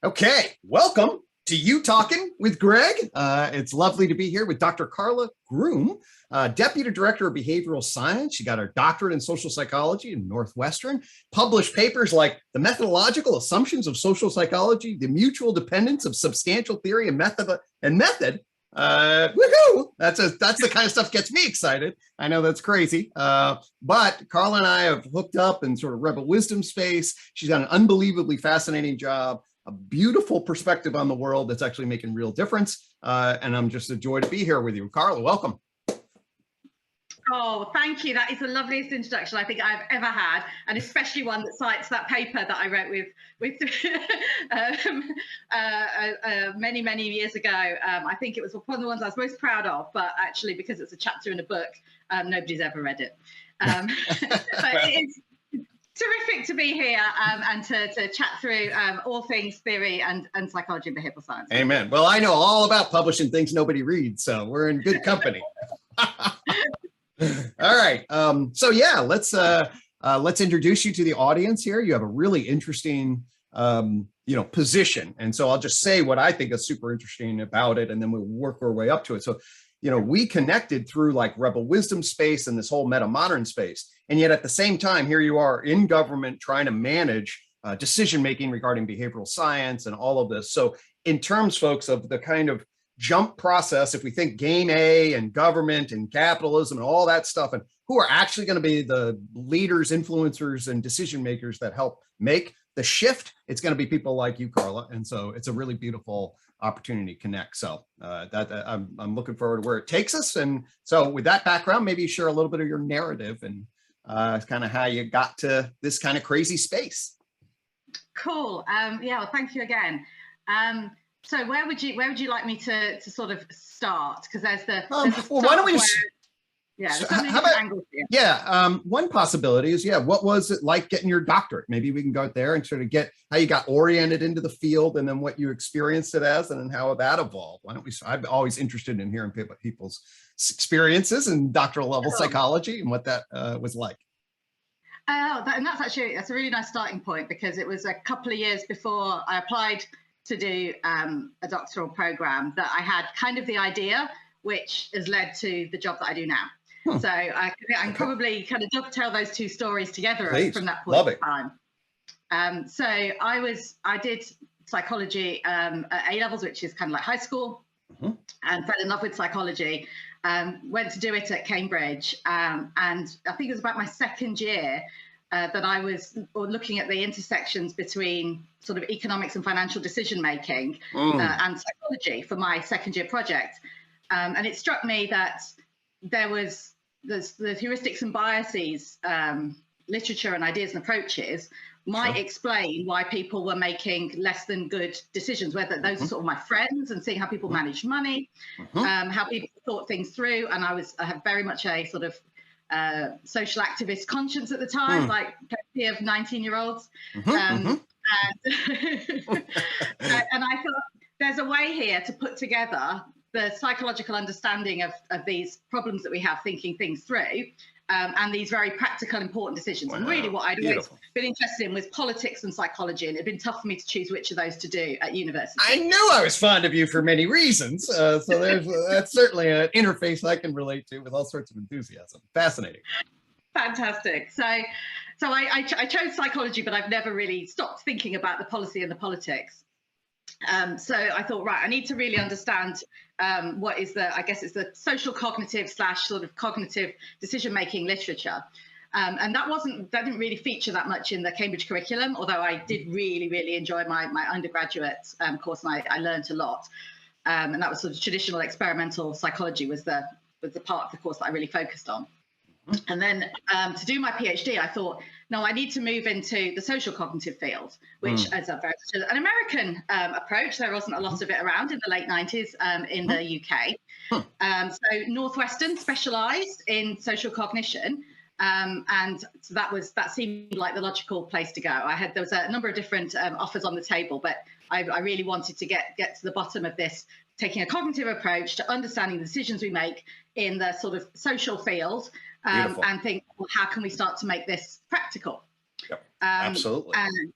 Okay, welcome to UTOKing with Gregg. It's lovely to be here with Dr. Carla Groom, Deputy Director of Behavioral Science. She got her doctorate in social psychology in Northwestern, published papers like The Methodological Assumptions of Social Psychology, The Mutual Dependence of Substantial Theory and Method. Woohoo! That's the kind of stuff gets me excited. I know that's crazy, but Carla and I have hooked up in sort of rebel wisdom space. She's got an unbelievably fascinating job, a beautiful perspective on the world that's actually making real difference. And I'm just a joy to be here with you. Carla, welcome. Oh, thank you. That is the loveliest introduction I think I've ever had, and especially one that cites that paper that I wrote with many years ago. I think it was one of the ones I was most proud of, but actually because it's a chapter in a book, nobody's ever read it. But it's terrific to be here and to chat through all things theory and psychology and behavioral science. Amen. Well, I know all about publishing things nobody reads, so we're in good company. All right. So yeah, let's introduce you to the audience here. You have a really interesting, position. And so I'll just say what I think is super interesting about it, and then we'll work our way up to it. So, we connected through like rebel wisdom space and this whole meta modern space. And yet at the same time, here you are in government trying to manage decision-making regarding behavioral science and all of this. So in terms, folks, of the kind of jump process, if we think game A and government and capitalism and all that stuff, and who are actually going to be the leaders, influencers, and decision makers that help make the shift, it's going to be people like you, Carla. And so it's a really beautiful opportunity to connect. So I'm looking forward to where it takes us. And so with that background, maybe you share a little bit of your narrative and kind of how you got to this kind of crazy space. Cool. Yeah. Well, thank you again. So where would you like me to sort of start? Because there's well, why don't we just, so one possibility is, what was it like getting your doctorate? Maybe we can go there and sort of get how you got oriented into the field, and then what you experienced it as, and then how that evolved. Why don't we? I'm always interested in hearing people's experiences in doctoral level psychology and what that was like. And that's a really nice starting point, because it was a couple of years before I applied to do a doctoral program that I had kind of the idea, which has led to the job that I do now. So I can probably kind of dovetail those two stories together from that point in time. So I did psychology at A levels, which is kind of like high school, and fell in love with psychology. Went to do it at Cambridge, and I think it was about my second year that I was looking at the intersections between sort of economics and financial decision making and psychology for my second year project. And it struck me that there's the heuristics and biases literature and ideas and approaches might explain why people were making less than good decisions, whether those are sort of my friends and seeing how people manage money, how people thought things through. And I have very much a sort of social activist conscience at the time, like plenty of 19-year-olds. And I thought there's a way here to put together the psychological understanding of these problems that we have thinking things through, and these very practical, important decisions. And really what I'd always been interested in was politics and psychology, and it'd been tough for me to choose which of those to do at university. I knew I was fond of you for many reasons. So that's certainly an interface I can relate to with all sorts of enthusiasm. Fascinating. Fantastic. So I chose psychology, but I've never really stopped thinking about the policy and the politics. So I thought, right, I need to really understand what is it's the social cognitive / sort of cognitive decision-making literature. And that didn't really feature that much in the Cambridge curriculum, although I did really enjoy my undergraduate course, and I learned a lot. And that was sort of traditional experimental psychology was the part of the course that I really focused on. And then to do my PhD, I thought, no, I need to move into the social cognitive field, which is a very an American approach. There wasn't a lot of it around in the late 90s in the UK. So Northwestern specialised in social cognition. And so that seemed like the logical place to go. There was a number of different offers on the table, but I really wanted to get to the bottom of this, taking a cognitive approach to understanding the decisions we make in the sort of social field, and think, well, how can we start to make this practical? Yep. Absolutely.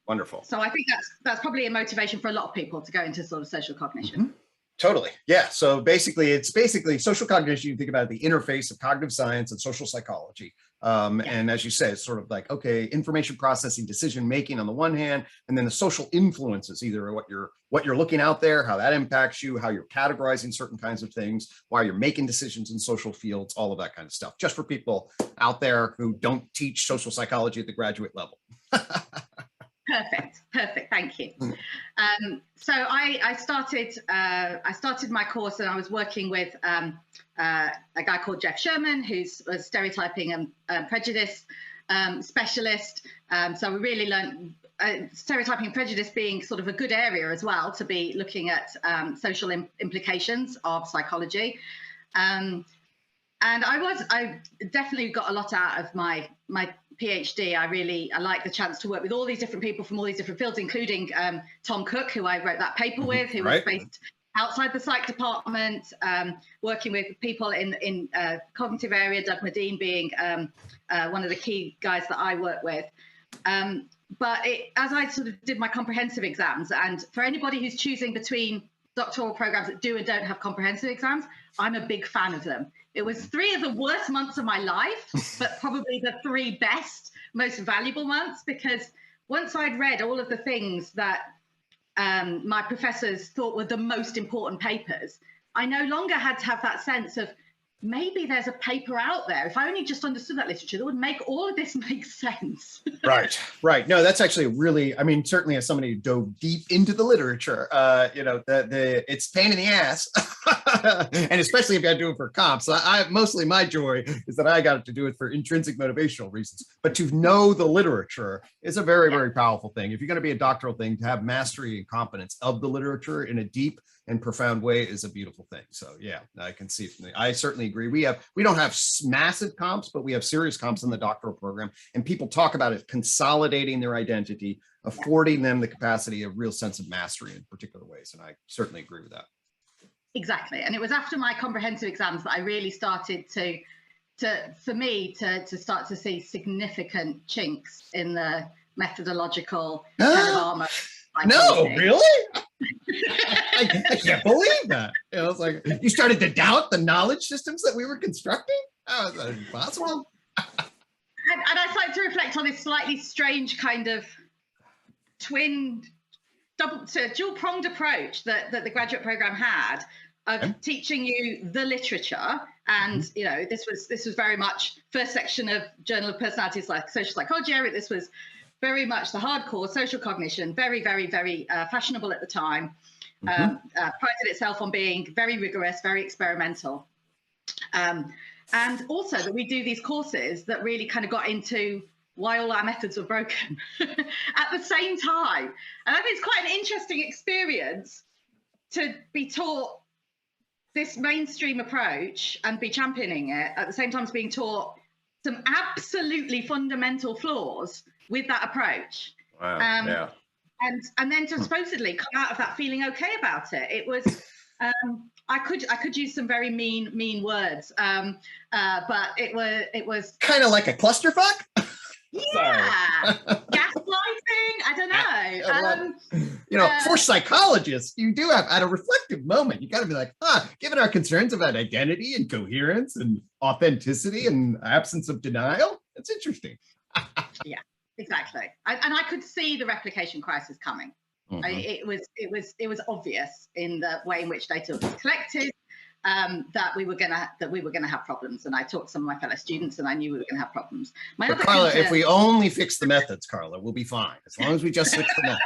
Wonderful. So I think that's probably a motivation for a lot of people to go into sort of social cognition. Mm-hmm. Totally. Yeah. So it's basically social cognition. You think about the interface of cognitive science and social psychology. And as you say, it's sort of like, okay, information processing, decision making on the one hand, and then the social influences, either what you're looking out there, how that impacts you, how you're categorizing certain kinds of things, why you're making decisions in social fields, all of that kind of stuff, just for people out there who don't teach social psychology at the graduate level. Perfect. Thank you. So I started my course, and I was working with a guy called Jeff Sherman, who's a stereotyping and prejudice specialist. So we really learned stereotyping and prejudice being sort of a good area as well to be looking at social implications of psychology. And I definitely got a lot out of my PhD. I like the chance to work with all these different people from all these different fields, including Tom Cook, who I wrote that paper with, who was based outside the psych department, working with people in cognitive area, Doug Medine being one of the key guys that I work with. But as I sort of did my comprehensive exams, and for anybody who's choosing between doctoral programs that do and don't have comprehensive exams, I'm a big fan of them. It was 3 of the worst months of my life, but probably the 3 best, most valuable months, because once I'd read all of the things that my professors thought were the most important papers, I no longer had to have that sense of maybe there's a paper out there. If I only just understood that literature, that would make all of this make sense. Right. No, that's actually really, I mean, certainly as somebody who dove deep into the literature, it's pain in the ass. And especially if you had to do it for comps. Mostly my joy is that I got to do it for intrinsic motivational reasons. But to know the literature is a very, very powerful thing. If you're going to be a doctoral thing, to have mastery and competence of the literature in a deep and profound way is a beautiful thing. So yeah, I can see from I certainly agree. We don't have massive comps, but we have serious comps in the doctoral program, and people talk about it consolidating their identity, affording them the capacity of real sense of mastery in particular ways. And I certainly agree with that. Exactly. And it was after my comprehensive exams that I really started to start to see significant chinks in the methodological kind of armor. No, really? I can't believe that. It was like you started to doubt the knowledge systems that we were constructing. How is that impossible? And I started to reflect on this slightly strange kind of dual-pronged approach that the graduate program had of teaching you the literature. And this was very much first section of Journal of Personalities, like social psychology area. This was very much the hardcore social cognition, very, very, very fashionable at the time. Prided itself on being very rigorous, very experimental. And also that we do these courses that really kind of got into why all our methods were broken at the same time. And I think it's quite an interesting experience to be taught this mainstream approach and be championing it at the same time as being taught some absolutely fundamental flaws with that approach. Wow. And then to supposedly come out of that feeling okay about it. It was I could use some very mean words, but it was kind of like a clusterfuck. Yeah, gaslighting. I don't know. For psychologists, you do have at a reflective moment. You got to be like, given our concerns about identity and coherence and authenticity and absence of denial, it's interesting. Yeah. Exactly, and I could see the replication crisis coming. It was obvious in the way in which data was collected that we were gonna have problems. And I talked to some of my fellow students, and I knew we were gonna have problems. But Carla, if we only fix the methods, Carla, we'll be fine as long as we just fix the methods.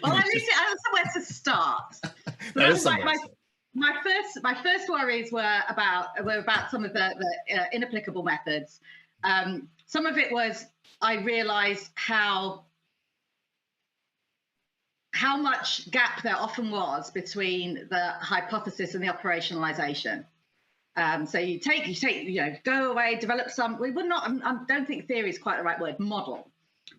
Well, at least I have somewhere to start. My first worries were about some of the inapplicable methods. Some of it was I realized how much gap there often was between the hypothesis and the operationalization. So you go away, develop some. I don't think theory is quite the right word. Model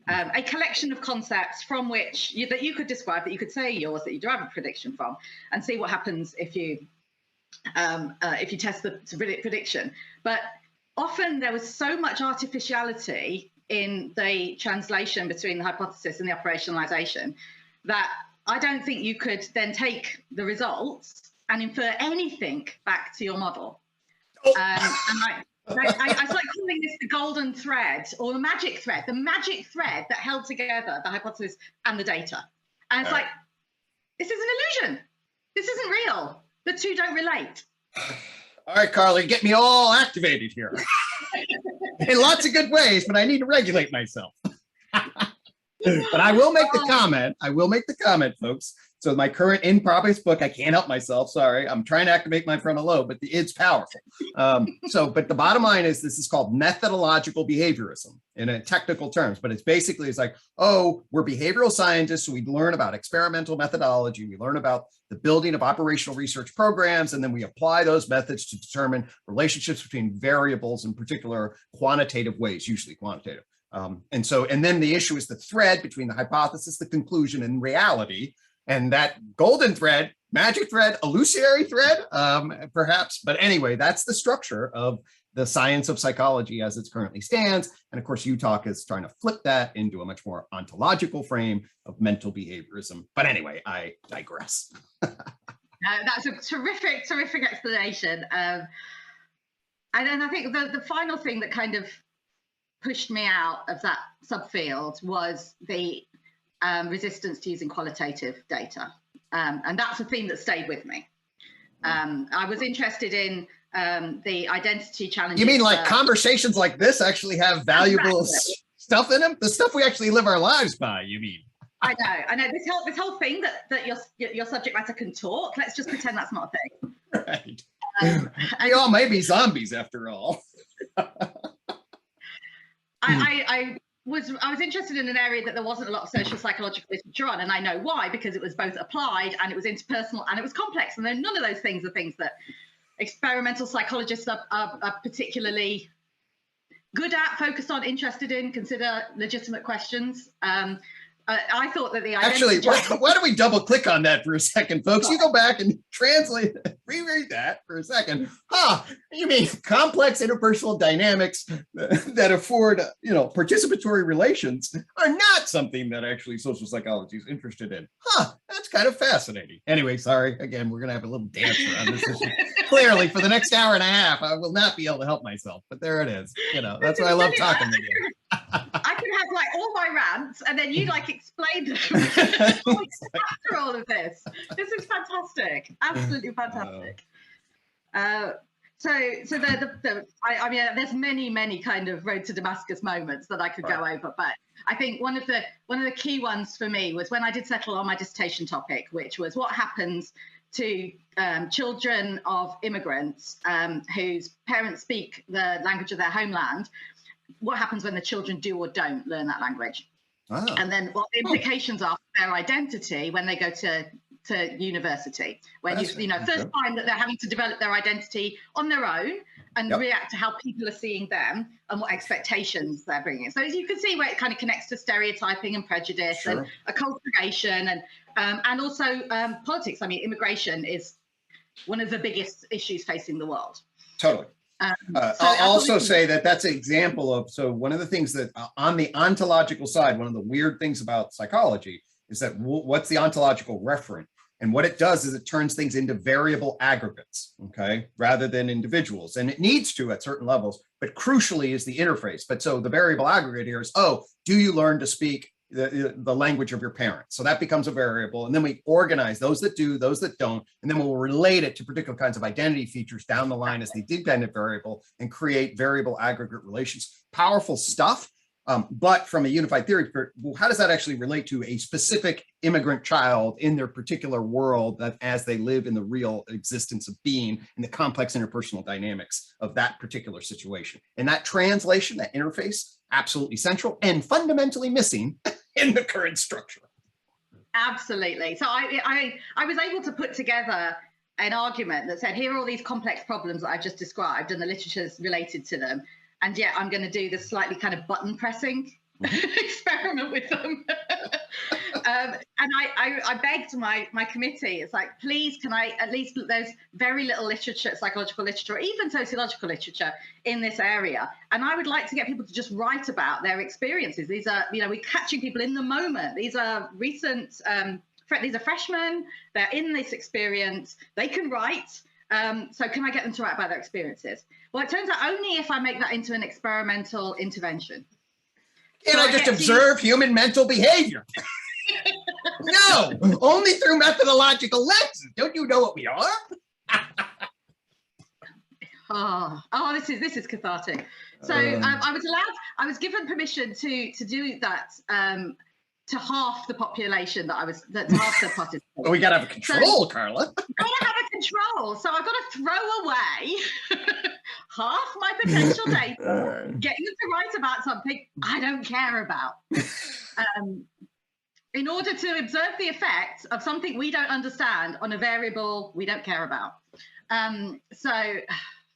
a collection of concepts from which that you could describe, that you could say yours, that you derive a prediction from, and see what happens if you test the prediction. But often there was so much artificiality in the translation between the hypothesis and the operationalization that I don't think you could then take the results and infer anything back to your model. And I started calling this the golden thread, or the magic thread that held together the hypothesis and the data. And it's like, this is an illusion. This isn't real. The two don't relate. All right, Carla, get me all activated here. In lots of good ways, but I need to regulate myself. But I will make the comment. I will make the comment, folks. So my current in progress book, I can't help myself. Sorry, I'm trying to activate my frontal lobe, but it's powerful. But the bottom line is this is called methodological behaviorism in a technical terms. But it's like, oh, we're behavioral scientists, so we learn about experimental methodology. We learn about the building of operational research programs, and then we apply those methods to determine relationships between variables in particular quantitative ways, usually quantitative. And then the issue is the thread between the hypothesis, the conclusion, and reality. And that golden thread, magic thread, illusory thread, perhaps. But anyway, that's the structure of the science of psychology as it currently stands. And of course, UTOK is trying to flip that into a much more ontological frame of mental behaviorism. But anyway, I digress. That's a terrific, terrific explanation. And then I think the final thing that kind of pushed me out of that subfield was the resistance to using qualitative data. And that's a theme that stayed with me. I was interested in the identity challenges. You mean like conversations like this actually have valuable stuff in them? The stuff we actually live our lives by, you mean? I know. This whole thing that your subject matter can talk, let's just pretend that's not a thing. Right. We all may be zombies after all. I was interested in an area that there wasn't a lot of social psychological literature on, and I know why, because it was both applied and it was interpersonal and it was complex, and then none of those things are things that experimental psychologists are particularly good at, focused on, interested in, consider legitimate questions. I thought that the actually, why don't we double click on that for a second, folks? You go back and translate, reread that for a second. You mean complex interpersonal dynamics that afford, participatory relations are not something that actually social psychology is interested in. That's kind of fascinating. Anyway, sorry. Again, we're going to have a little dance around this issue. Clearly, for the next hour and a half, I will not be able to help myself, but there it is. That's why I love talking to you. I could have like all my rants and then you like explain them after all of this. This is fantastic, absolutely fantastic. I mean, there's many kind of road to Damascus moments that I could go over, but I think one of the key ones for me was when I did settle on my dissertation topic, which was what happens to children of immigrants whose parents speak the language of their homeland. What happens when the children do or don't learn that language? And then what the implications are for their identity when they go to university, when first time that they're having to develop their identity on their own and react to how people are seeing them and what expectations they're bringing. So as you can see where it kind of connects to stereotyping and prejudice and acculturation and also politics. I mean, immigration is one of the biggest issues facing the world. Totally. I'll also say that that's an example of, so one of the things that on the ontological side, one of the weird things about psychology is that what's the ontological referent? And what it does is it turns things into variable aggregates, okay, rather than individuals. And it needs to at certain levels, but crucially is the interface. But so the variable aggregate here is, do you learn to speak the language of your parents? So that becomes a variable. And then we organize those that do, those that don't, and then we'll relate it to particular kinds of identity features down the line as the dependent variable and create variable aggregate relations. Powerful stuff. But from a unified theory, how does that actually relate to a specific immigrant child in their particular world that as they live in the real existence of being in the complex interpersonal dynamics of that particular situation? And that translation, that interface, absolutely central and fundamentally missing in the current structure. Absolutely. So I was able to put together an argument that said, here are all these complex problems that I've just described and the literature's related to them. And yet I'm going to do this slightly kind of button pressing experiment with them. And I begged my committee, it's like, please, can I at least, there's very little literature, psychological literature, or even sociological literature in this area. And I would like to get people to just write about their experiences. These are, we're catching people in the moment. These are recent, these are freshmen, they're in this experience, they can write. So can I get them to write about their experiences? Well, it turns out only if I make that into an experimental intervention. Can I just observe human mental behavior? No, only through methodological lenses. Don't you know what we are? Oh, this is cathartic. So I was given permission to do that to half the population that half the participants. Well, we gotta have a control, Carla. Gotta have a control. So I've got to throw away half my potential data, getting them to write about something I don't care about. In order to observe the effects of something we don't understand on a variable we don't care about. So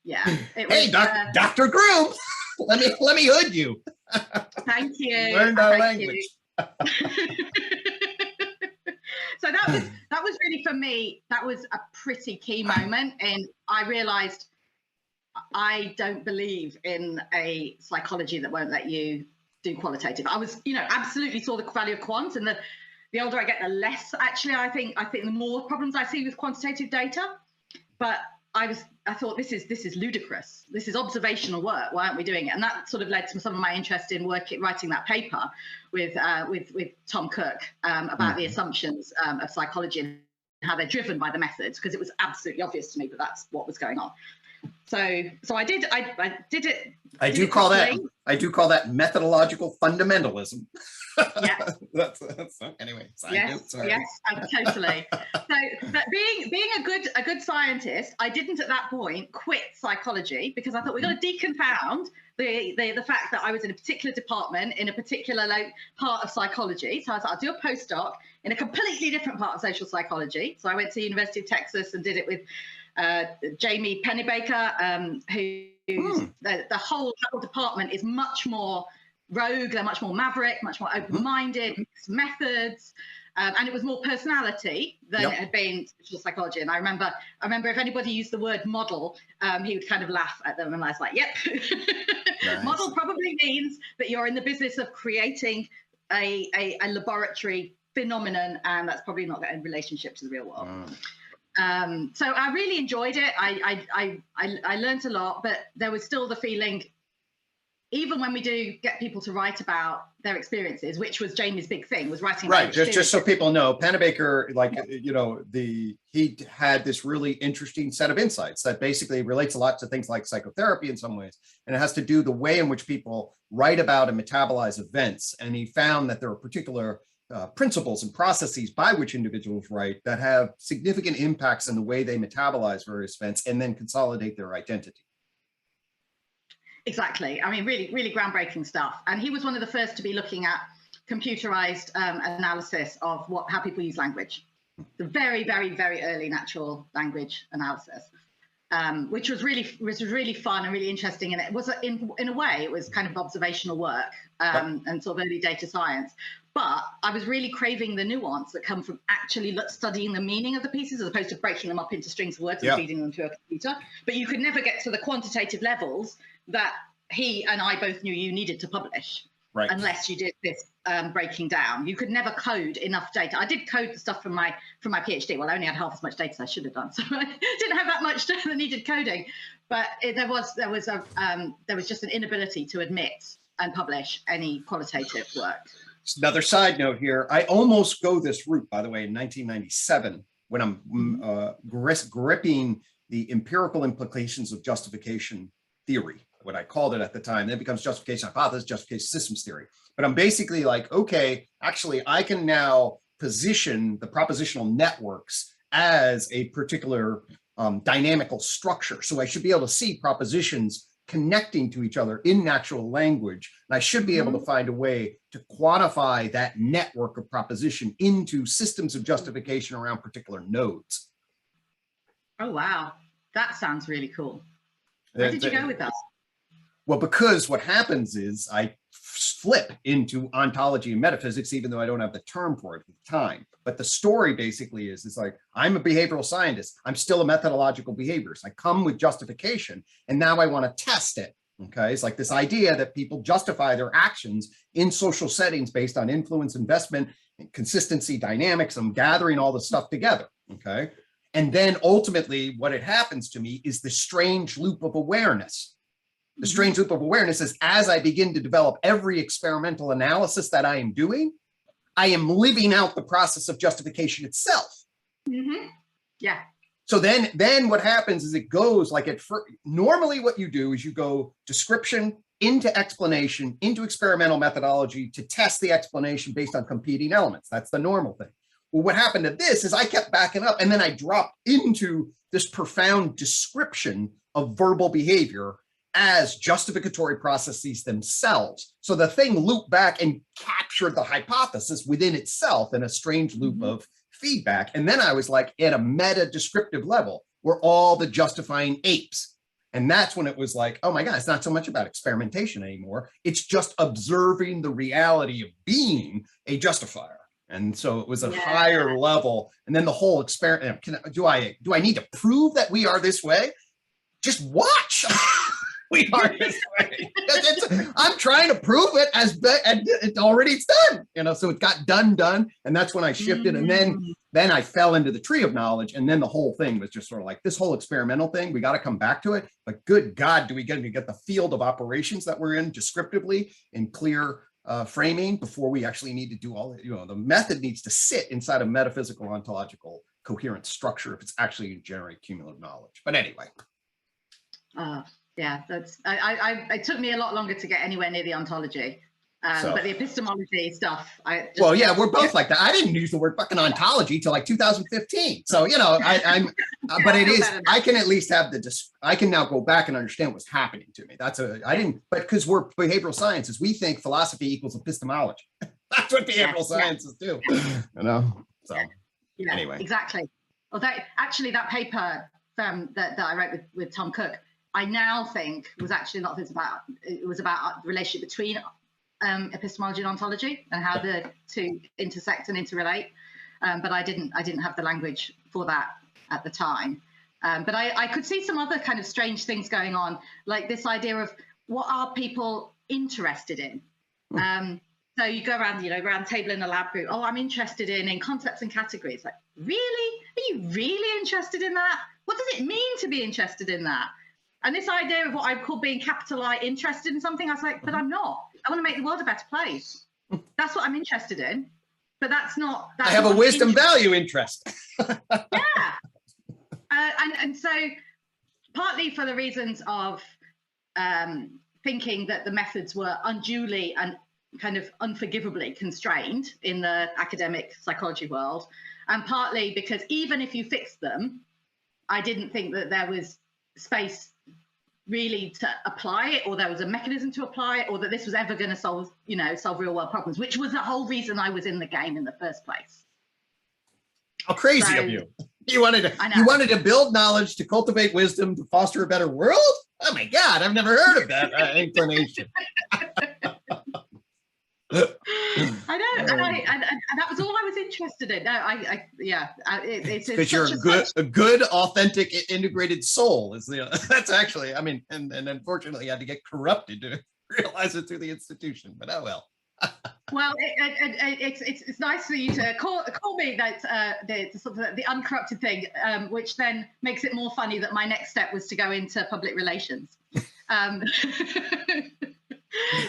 yeah. It was, hey, Dr. Groom, let me hood you. Thank you. Learned our language. So that was really, for me, that was a pretty key moment, and I realized I don't believe in a psychology that won't let you do qualitative. I was, absolutely saw the value of quant, and the older I get, the less actually I think the more problems I see with quantitative data. But I thought this is ludicrous. This is observational work. Why aren't we doing it? And that sort of led to some of my interest in writing that paper with Tom Cook about the assumptions of psychology and how they're driven by the methods, because it was absolutely obvious to me that that's what was going on. So I did it. I do call that methodological fundamentalism. Yeah. that's anyway. Yes, totally. So, but being a good scientist, I didn't at that point quit psychology, because I thought we've got to deconfound the fact that I was in a particular department in a particular part of psychology. So I was like, I'll do a postdoc in a completely different part of social psychology. So I went to the University of Texas and did it with Jamie Pennebaker, who the whole department is much more rogue, they're much more maverick, much more open-minded, mixed methods, and it was more personality than it had been social psychology. And I remember if anybody used the word model, he would kind of laugh at them, and I was like, yep. Nice. Model probably means that you're in the business of creating a laboratory phenomenon, and that's probably not in relationship to the real world. So I really enjoyed it. I learned a lot, but there was still the feeling, even when we do get people to write about their experiences, which was Jamie's big thing, was writing about just so people know, Pennebaker, he had this really interesting set of insights that basically relates a lot to things like psychotherapy in some ways, and it has to do the way in which people write about and metabolize events. And he found that there are particular principles and processes by which individuals write that have significant impacts in the way they metabolize various events and then consolidate their identity. Exactly. I mean, really, really groundbreaking stuff. And he was one of the first to be looking at computerized analysis of how people use language. The very, very, very early natural language analysis, which was really fun and really interesting. And it was, in a way, it was kind of observational work and sort of early data science. But I was really craving the nuance that come from actually studying the meaning of the pieces, as opposed to breaking them up into strings of words and feeding them to a computer. But you could never get to the quantitative levels that he and I both knew you needed to publish, unless you did this breaking down. You could never code enough data. I did code the stuff from my PhD. Well, I only had half as much data as I should have done, so I didn't have that much data that needed coding. But there was just an inability to admit and publish any qualitative work. Another side note here, I almost go this route, by the way, in 1997, when I'm gripping the empirical implications of justification theory, what I called it at the time. Then it becomes justification hypothesis, justification systems theory. But I'm basically like, okay, actually, I can now position the propositional networks as a particular dynamical structure. So I should be able to see propositions connecting to each other in natural language. And I should be able to find a way to quantify that network of proposition into systems of justification around particular nodes. Oh, wow. That sounds really cool. Where did you go with that? Well, because what happens is I flip into ontology and metaphysics, even though I don't have the term for it at the time. But the story basically is like, I'm a behavioral scientist. I'm still a methodological behaviorist. I come with justification, and now I want to test it. Okay, it's like this idea that people justify their actions in social settings based on influence, investment, and consistency, dynamics. I'm gathering all this stuff together. Okay, and then ultimately what it happens to me is the strange loop of awareness. The strange loop of awareness is, as I begin to develop every experimental analysis that I am doing, I am living out the process of justification itself. Yeah. So then what happens is it goes like normally what you do is you go description into explanation, into experimental methodology to test the explanation based on competing elements. That's the normal thing. Well, what happened to this is I kept backing up, and then I dropped into this profound description of verbal behavior as justificatory processes themselves. So the thing looped back and captured the hypothesis within itself in a strange loop of feedback. And then I was like at a meta descriptive level, we're all the justifying apes. And that's when it was like, oh my God, it's not so much about experimentation anymore. It's just observing the reality of being a justifier. And so it was a higher level. And then the whole experiment, do I need to prove that we are this way? Just watch. We are this way. I'm trying to prove it and it's done, so it got done. And that's when I shifted. And then I fell into the tree of knowledge. And then the whole thing was just sort of like this whole experimental thing. We got to come back to it. But good God, do we get the field of operations that we're in descriptively in clear framing before we actually need to do all the method needs to sit inside a metaphysical, ontological, coherent structure if it's actually going to generate cumulative knowledge. But anyway. Yeah, it took me a lot longer to get anywhere near the ontology, but the epistemology stuff. We're both like that. I didn't use the word fucking ontology till like 2015. So but it is. I can at least have I can now go back and understand what's happening to me. But because we're behavioral sciences, we think philosophy equals epistemology. That's what behavioral sciences do. So anyway, exactly. Although actually, that paper that I wrote with Tom Cook, I now think was actually a lot of it was about the relationship between epistemology and ontology and how the two intersect and interrelate. But I didn't have the language for that at the time. But I could see some other kind of strange things going on, like this idea of what are people interested in? So you go around, round table in a lab group. Oh, I'm interested in concepts and categories. Like, really? Are you really interested in that? What does it mean to be interested in that? And this idea of what I call being capital I interested in something, I was like, but I'm not. I want to make the world a better place. That's what I'm interested in. But that's not. I have a wisdom value interest. Yeah. And so partly for the reasons of thinking that the methods were unduly and kind of unforgivably constrained in the academic psychology world, and partly because even if you fixed them, I didn't think that there was space really to apply it, or there was a mechanism to apply it, or that this was ever going to solve real world problems, which was the whole reason I was in the game in the first place. How crazy of you. You wanted to build knowledge, to cultivate wisdom, to foster a better world? Oh my God, I've never heard of that inclination. I know, and that was all I was interested in. No, it's because you're a good, authentic, integrated soul. That's actually, and unfortunately, you had to get corrupted to realize it through the institution. But oh well. Well, it's nice for you to call me that the uncorrupted thing, which then makes it more funny that my next step was to go into public relations.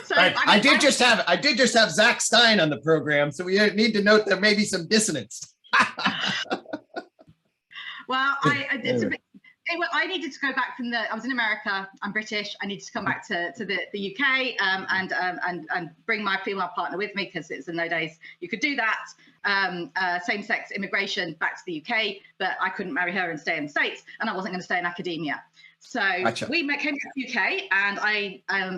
So I did just have Zach Stein on the program, so we need to note there may be some dissonance. Well, I needed to go back from I was in America. I'm British. I needed to come back to the UK and bring my female partner with me, because it's in those days you could do that. Same-sex immigration back to the UK, but I couldn't marry her and stay in the States, and I wasn't going to stay in academia. So gotcha. We came to the UK, and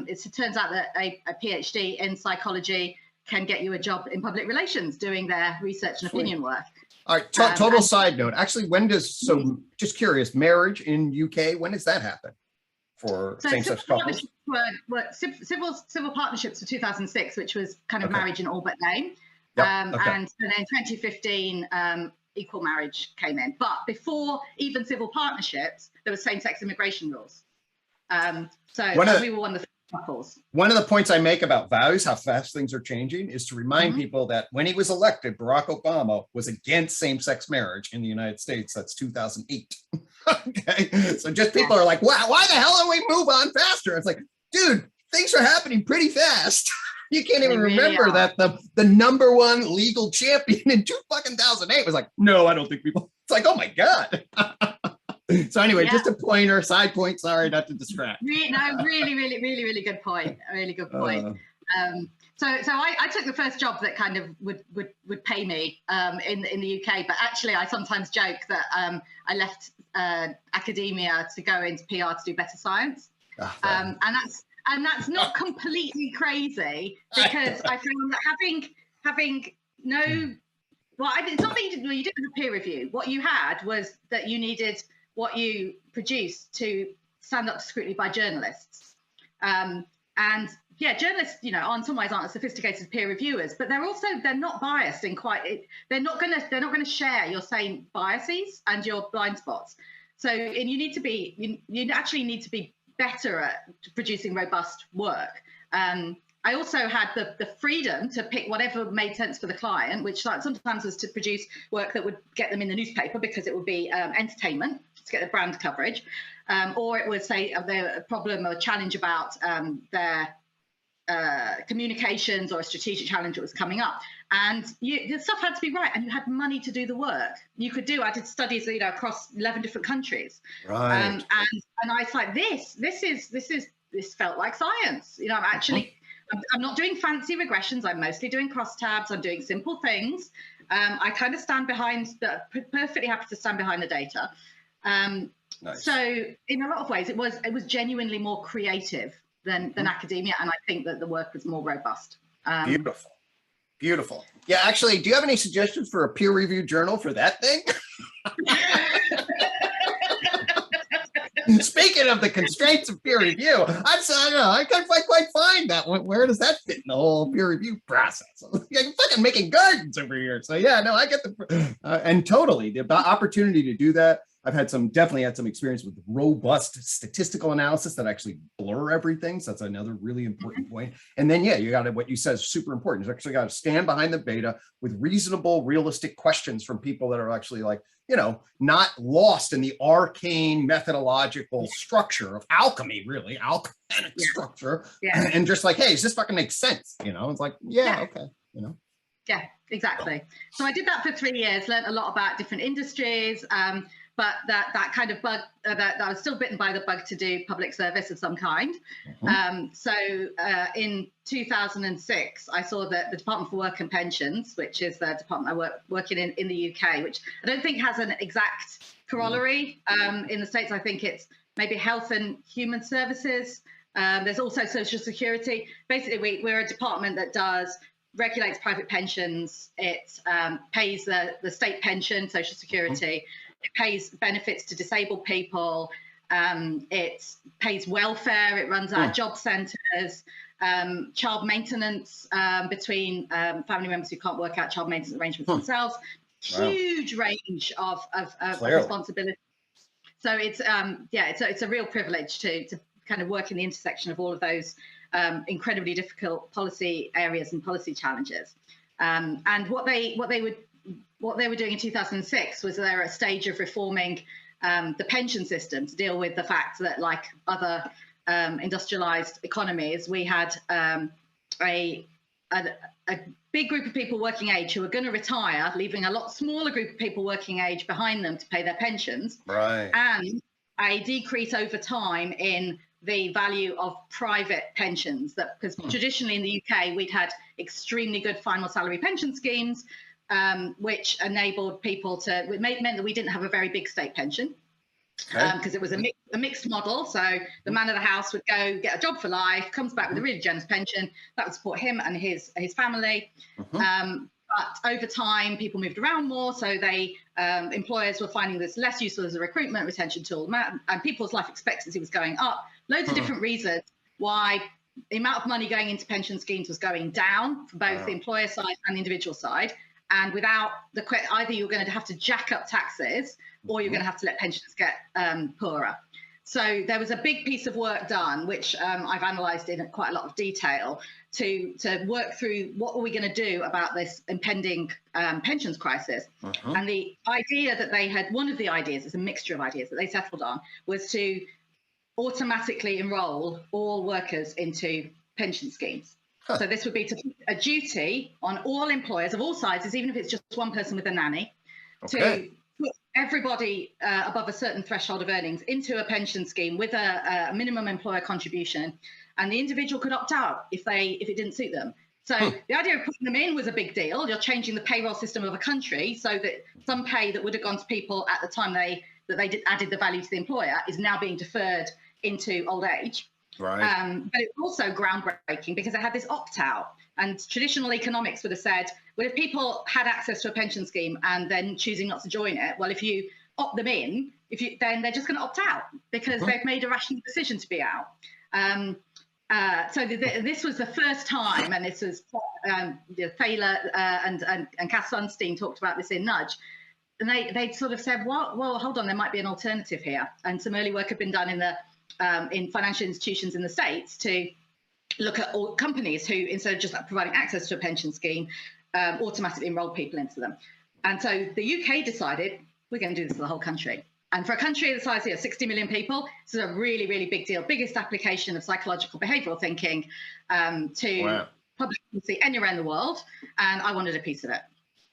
it turns out that a PhD in psychology can get you a job in public relations doing their research and opinion work. All right, total side note. Actually, just curious, marriage in UK, when does that happen for same-sex couples? civil partnerships for 2006, which was kind of marriage in all but name. Yep. And then in 2015, equal marriage came in. But before even civil partnerships, there was same-sex immigration rules. So we were one of the couples. One of the points I make about values, how fast things are changing, is to remind people that when he was elected, Barack Obama was against same-sex marriage in the United States. That's 2008. Okay, so just people are like, wow, why the hell don't we move on faster? It's like, dude, things are happening pretty fast. You can't even remember that the number one legal champion in 2008 was like, no, I don't think people. It's like, oh my God. So anyway, just a pointer, side point. Sorry, not to distract. Really good point. A really good point. So I took the first job that kind of would pay me in the UK, but actually I sometimes joke that I left academia to go into PR to do better science, and that's not completely crazy, because I found that having no, well, it's not that you didn't have peer review. What you had was that you needed what you produced to stand up to scrutiny by journalists. And yeah, journalists, in some ways aren't as sophisticated as peer reviewers, but they're not biased in they're not going to share your same biases and your blind spots. So, and you actually need to be better at producing robust work. I also had the freedom to pick whatever made sense for the client, which sometimes was to produce work that would get them in the newspaper because it would be entertainment, to get the brand coverage, or it would say a problem or a challenge about their communications, or a strategic challenge that was coming up. And the stuff had to be right, and you had money to do the work. I did studies, across 11 different countries. Right. And I was like, this felt like science. I'm not doing fancy regressions. I'm mostly doing crosstabs. I'm doing simple things. I kind of perfectly happy to stand behind the data. Nice. So in a lot of ways, it was genuinely more creative than academia, and I think that the work was more robust. Beautiful. Yeah, actually, do you have any suggestions for a peer-reviewed journal for that thing? Speaking of the constraints of peer review, I don't know, I can't quite find that one. Where does that fit in the whole peer review process? I'm fucking making gardens over here. So yeah, no, I get and totally the opportunity to do that. I've definitely had some experience with robust statistical analysis that actually blur everything. So that's another really important point. And then, yeah, you got to, what you said is super important. You actually got to stand behind the data with reasonable, realistic questions from people that are actually like, not lost in the arcane methodological structure of alchemy, really alchemic structure. Yeah. And just like, hey, does this fucking make sense? It's like, okay, Yeah, exactly. So I did that for 3 years, learned a lot about different industries. But that kind of bug, that I was still bitten by the bug to do public service of some kind. So in 2006, I saw that the Department for Work and Pensions, which is the department I work in the UK, which I don't think has an exact corollary in the States. I think it's maybe Health and Human Services. There's also Social Security. Basically, we're a department that regulates private pensions. It pays the state pension, Social Security. It pays benefits to disabled people. It pays welfare. It runs our job centres, child maintenance between family members who can't work out child maintenance arrangements themselves. Huge range of responsibility. So it's it's a real privilege to kind of work in the intersection of all of those incredibly difficult policy areas and policy challenges. And what they were doing in 2006 was they were at a stage of reforming the pension system to deal with the fact that, like other industrialized economies, we had a big group of people working age who were going to retire, leaving a lot smaller group of people working age behind them to pay their pensions. Right. And a decrease over time in the value of private pensions, because traditionally in the UK, we'd had extremely good final salary pension schemes, which enabled people it meant that we didn't have a very big state pension, because it was a mixed model. So the man of the house would go get a job for life, comes back with a really generous pension that would support him and his family. But over time, people moved around more, so employers were finding this less useful as a recruitment retention tool, and people's life expectancy was going up. Loads of different reasons. why the amount of money going into pension schemes was going down for both the employer side and the individual side. And without either you're going to have to jack up taxes or you're going to have to let pensioners get poorer. So there was a big piece of work done, which I've analysed in quite a lot of detail, to work through what are we going to do about this impending pensions crisis. And the idea that they had, one of the ideas, it's a mixture of ideas that they settled on, was to automatically enrol all workers into pension schemes. So this would be to put a duty on all employers of all sizes, even if it's just one person with a nanny, to put everybody above a certain threshold of earnings into a pension scheme with a minimum employer contribution, and the individual could opt out if it didn't suit them. So the idea of putting them in was a big deal. You're changing the payroll system of a country so that some pay that would have gone to people at the time they added the value to the employer is now being deferred into old age. Right. But it's also groundbreaking because it had this opt-out, and traditional economics would have said, well, if people had access to a pension scheme and then choosing not to join it, well, if you opt them in, then they're just going to opt out because they've made a rational decision to be out. So this was the first time, and this was Thaler and Cass Sunstein talked about this in Nudge, and they sort of said, well, hold on, there might be an alternative here, and some early work had been done in financial institutions in the States to look at all companies who, instead of just providing access to a pension scheme, automatically enroll people into them. And so the UK decided, we're going to do this for the whole country. And for a country the size of 60 million people, this is a really, really big deal. Biggest application of psychological behavioural thinking to public policy anywhere in the world. And I wanted a piece of it.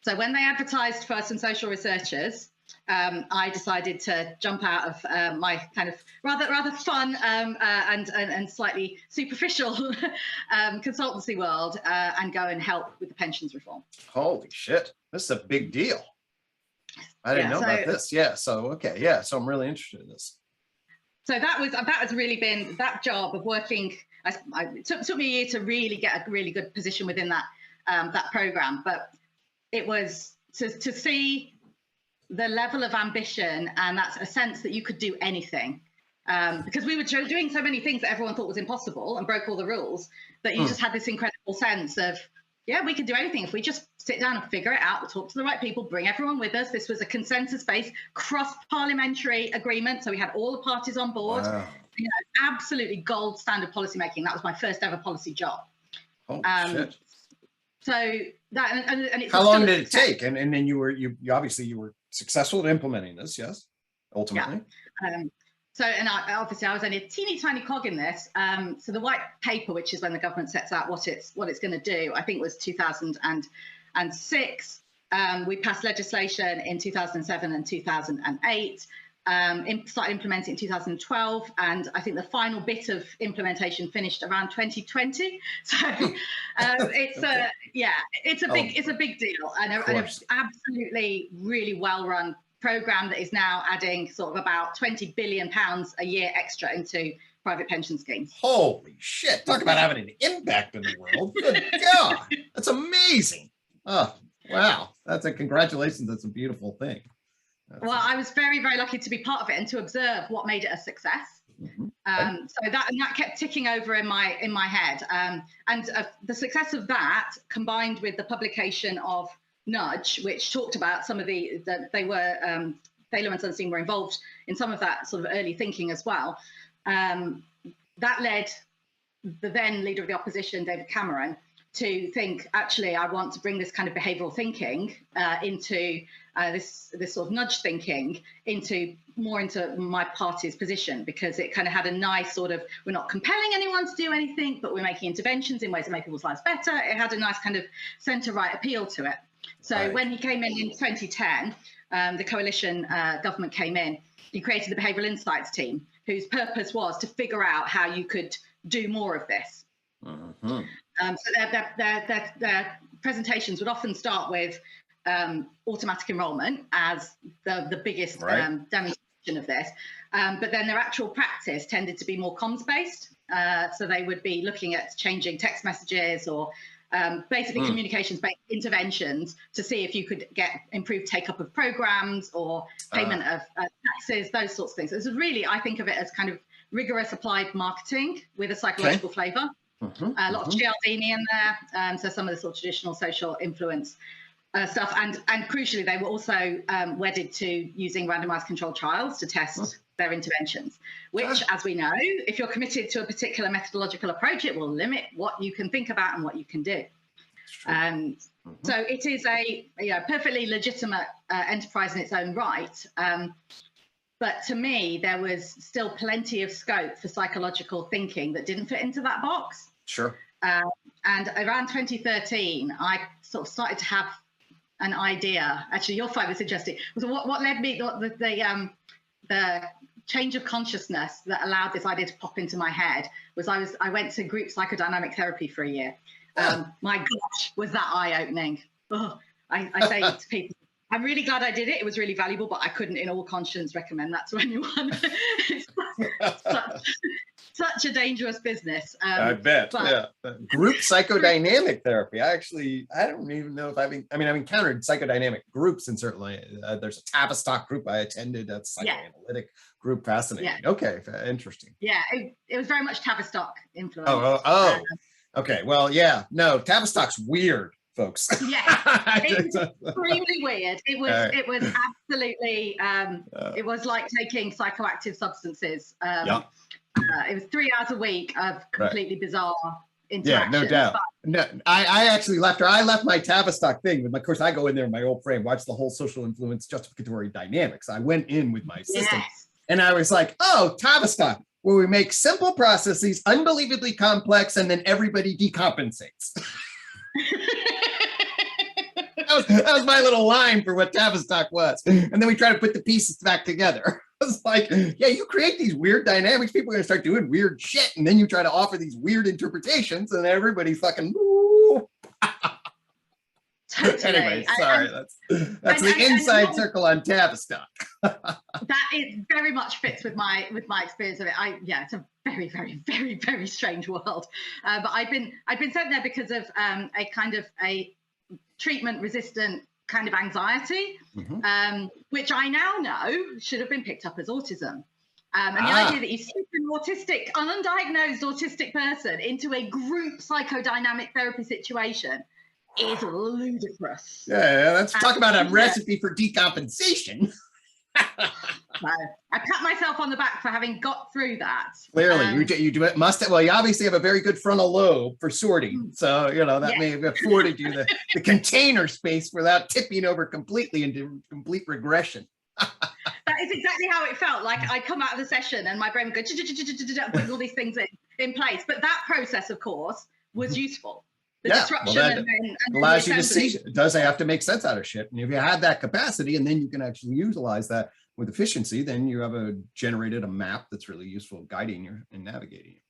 So when they advertised for some social researchers, I decided to jump out of my kind of rather fun and slightly superficial consultancy world and go and help with the pensions reform. Holy shit, this is a big deal. I didn't know about this. Yeah. So okay. Yeah. So I'm really interested in this. So that has really been that job of working. It took me a year to really get a really good position within that program, but it was to see the level of ambition, and that's a sense that you could do anything, because we were doing so many things that everyone thought was impossible and broke all the rules, that you just had this incredible sense of, yeah, we could do anything if we just sit down and figure it out, talk to the right people, bring everyone with us. This was a consensus-based cross-parliamentary agreement, so we had all the parties on board. Wow. You know, absolutely gold standard policy making. That was my first ever policy job. Holy shit. So that and it's how long did it take? And then you obviously you were successful at implementing this, yes, ultimately. Yeah. So obviously I was only a teeny tiny cog in this. So the white paper, which is when the government sets out what it's going to do, I think was 2006. We passed legislation in 2007 and 2008. Started implementing in 2012, and I think the final bit of implementation finished around 2020. So it's a big deal, and an absolutely really well run program that is now adding sort of about £20 billion a year extra into private pension schemes. Holy shit! Talk about having an impact in the world. Good God, that's amazing. Oh wow, congratulations. That's a beautiful thing. Well, I was very, very lucky to be part of it and to observe what made it a success. So that kept ticking over in my head. And the success of that, combined with the publication of Nudge, which talked about some of Thaler and Sunstein were involved in some of that sort of early thinking as well. That led the then leader of the opposition, David Cameron, to think, actually, I want to bring this kind of behavioural thinking into this sort of nudge thinking into my party's position, because it kind of had a nice sort of, we're not compelling anyone to do anything, but we're making interventions in ways that make people's lives better. It had a nice kind of centre-right appeal to it. So when he came in 2010, the coalition government came in, he created the Behavioural Insights team, whose purpose was to figure out how you could do more of this. So their presentations would often start with automatic enrolment as the biggest demonstration of this, but then their actual practice tended to be more comms-based. So they would be looking at changing text messages or basically communications-based interventions to see if you could get improved take-up of programs or payment of taxes, those sorts of things. So it's really, I think of it as kind of rigorous applied marketing with a psychological flavor. A lot of Cialdini in there, so some of the sort of traditional social influence stuff, and crucially, they were also wedded to using randomized controlled trials to test their interventions, which, as we know, if you're committed to a particular methodological approach, it will limit what you can think about and what you can do. So it is a perfectly legitimate enterprise in its own right. But to me, there was still plenty of scope for psychological thinking that didn't fit into that box. Sure. And around 2013, I sort of started to have an idea. Actually, your fight was interesting. So what led me, the change of consciousness that allowed this idea to pop into my head was I went to group psychodynamic therapy for a year. My gosh, was that eye-opening. I say to people, I'm really glad I did it. It was really valuable, but I couldn't in all conscience recommend that to anyone. It's such a dangerous business. I bet. Group psychodynamic therapy. I don't even know if I've encountered psychodynamic groups, and certainly there's a Tavistock group I attended. That's psychoanalytic group. Fascinating. Okay, interesting. Yeah, it was very much Tavistock influence. Okay. Well, no, Tavistock's weird, folks. It's extremely weird. It was absolutely it was like taking psychoactive substances. It was 3 hours a week of completely bizarre interactions. Yeah, no doubt. No, I actually left her. I left my Tavistock thing, but of course I go in there in my old frame, watch the whole social influence justificatory dynamics. I went in with my system and I was like, oh, Tavistock, where we make simple processes unbelievably complex and then everybody decompensates. That was my little line for what Tavistock was. And then we try to put the pieces back together. I was like, you create these weird dynamics, people are going to start doing weird shit, and then you try to offer these weird interpretations, and everybody's fucking, woo. Totally. Anyway, sorry, that's the inside circle on Tavistock. That it very much fits with my experience of it. It's a very, very, very, very strange world. But I've been sent there because of a kind of a treatment-resistant kind of anxiety, which I now know should have been picked up as autism. And the idea that you stick an undiagnosed autistic person into a group psychodynamic therapy situation is ludicrous. Let's talk about a recipe for decompensation. So I pat myself on the back for having got through that. Clearly, you do it. Well, you obviously have a very good frontal lobe for sorting, so that may have afforded you the container space without tipping over completely into complete regression. That is exactly how it felt. Like I'd come out of the session and my brain would go putting all these things in place. But that process, of course, was useful. The disruption and allows you to see it does have to make sense out of shit. And if you had that capacity and then you can actually utilize that with efficiency, then you have generated a map that's really useful guiding you and navigating you.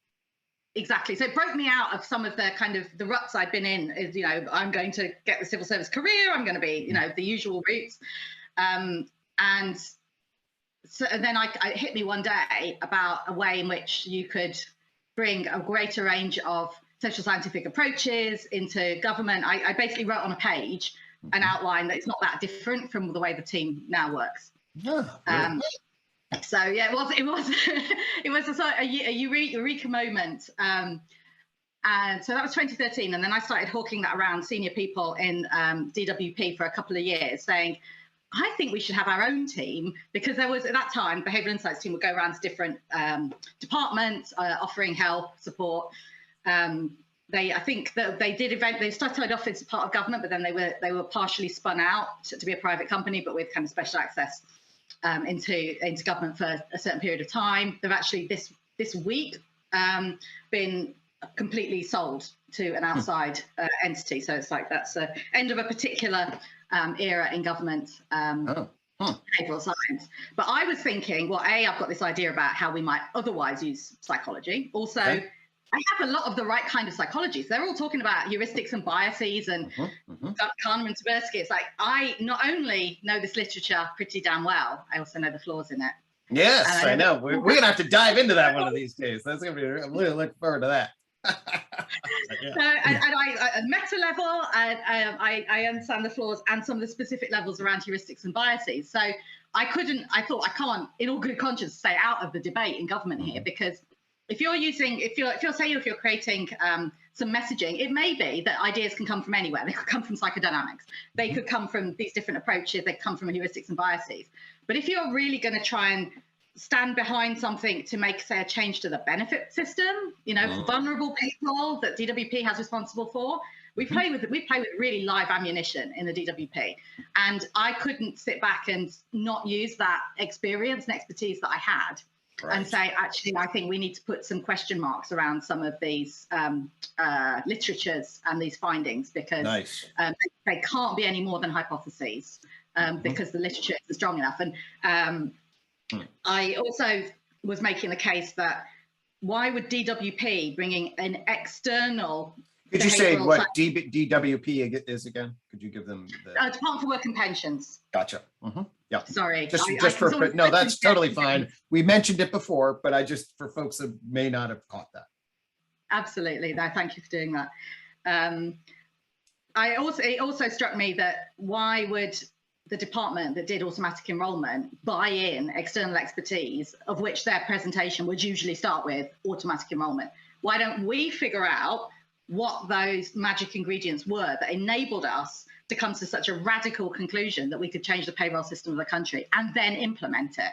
Exactly. So it broke me out of some of the kind of the ruts I'd been in. Is I'm going to get the civil service career. I'm going to be the usual routes. And then it hit me one day about a way in which you could bring a greater range of social scientific approaches into government. I basically wrote on a page an outline that it's not that different from the way the team now works. So it was a sort of a eureka moment. And so that was 2013, and then I started hawking that around senior people in DWP for a couple of years, saying, I think we should have our own team, because there was, at that time, Behavioral Insights team would go around to different departments offering help, support. I think that they started off as part of government, but then they were partially spun out to be a private company, but with kind of special access into government for a certain period of time. They've actually this week been completely sold to an outside entity. So it's like that's the end of a particular era in government behavioral science. But I was thinking, well, I've got this idea about how we might otherwise use psychology. Also, I have a lot of the right kind of psychology. So they're all talking about heuristics and biases and Kahneman and Tversky. It's like, I not only know this literature pretty damn well, I also know the flaws in it. Yes, I know. We're going to have to dive into that one of these days. That's going to be, I'm really looking forward to that. So, and I, at meta level, I understand the flaws and some of the specific levels around heuristics and biases. So thought I can't, in all good conscience, stay out of the debate in government here, because if you're creating some messaging, it may be that ideas can come from anywhere. They could come from psychodynamics. They could come from these different approaches. They come from heuristics and biases. But if you're really going to try and stand behind something to make, say, a change to the benefit system, you know, vulnerable people that DWP has responsible for, we play with really live ammunition in the DWP. And I couldn't sit back and not use that experience and expertise that I had. Right. And say, actually, I think we need to put some question marks around some of these literatures and these findings, because they can't be any more than hypotheses, because the literature isn't strong enough. And I also was making the case that why would DWP bringing an external... Could you say what DWP is again? Could you give them the... Department for Work and Pensions. Gotcha. Yeah. Sorry. No, that's totally fine. We mentioned it before, but I just, for folks that may not have caught that. Absolutely. No, thank you for doing that. It also struck me that why would the department that did automatic enrolment buy in external expertise, of which their presentation would usually start with automatic enrolment? Why don't we figure out what those magic ingredients were that enabled us to come to such a radical conclusion that we could change the payroll system of the country and then implement it?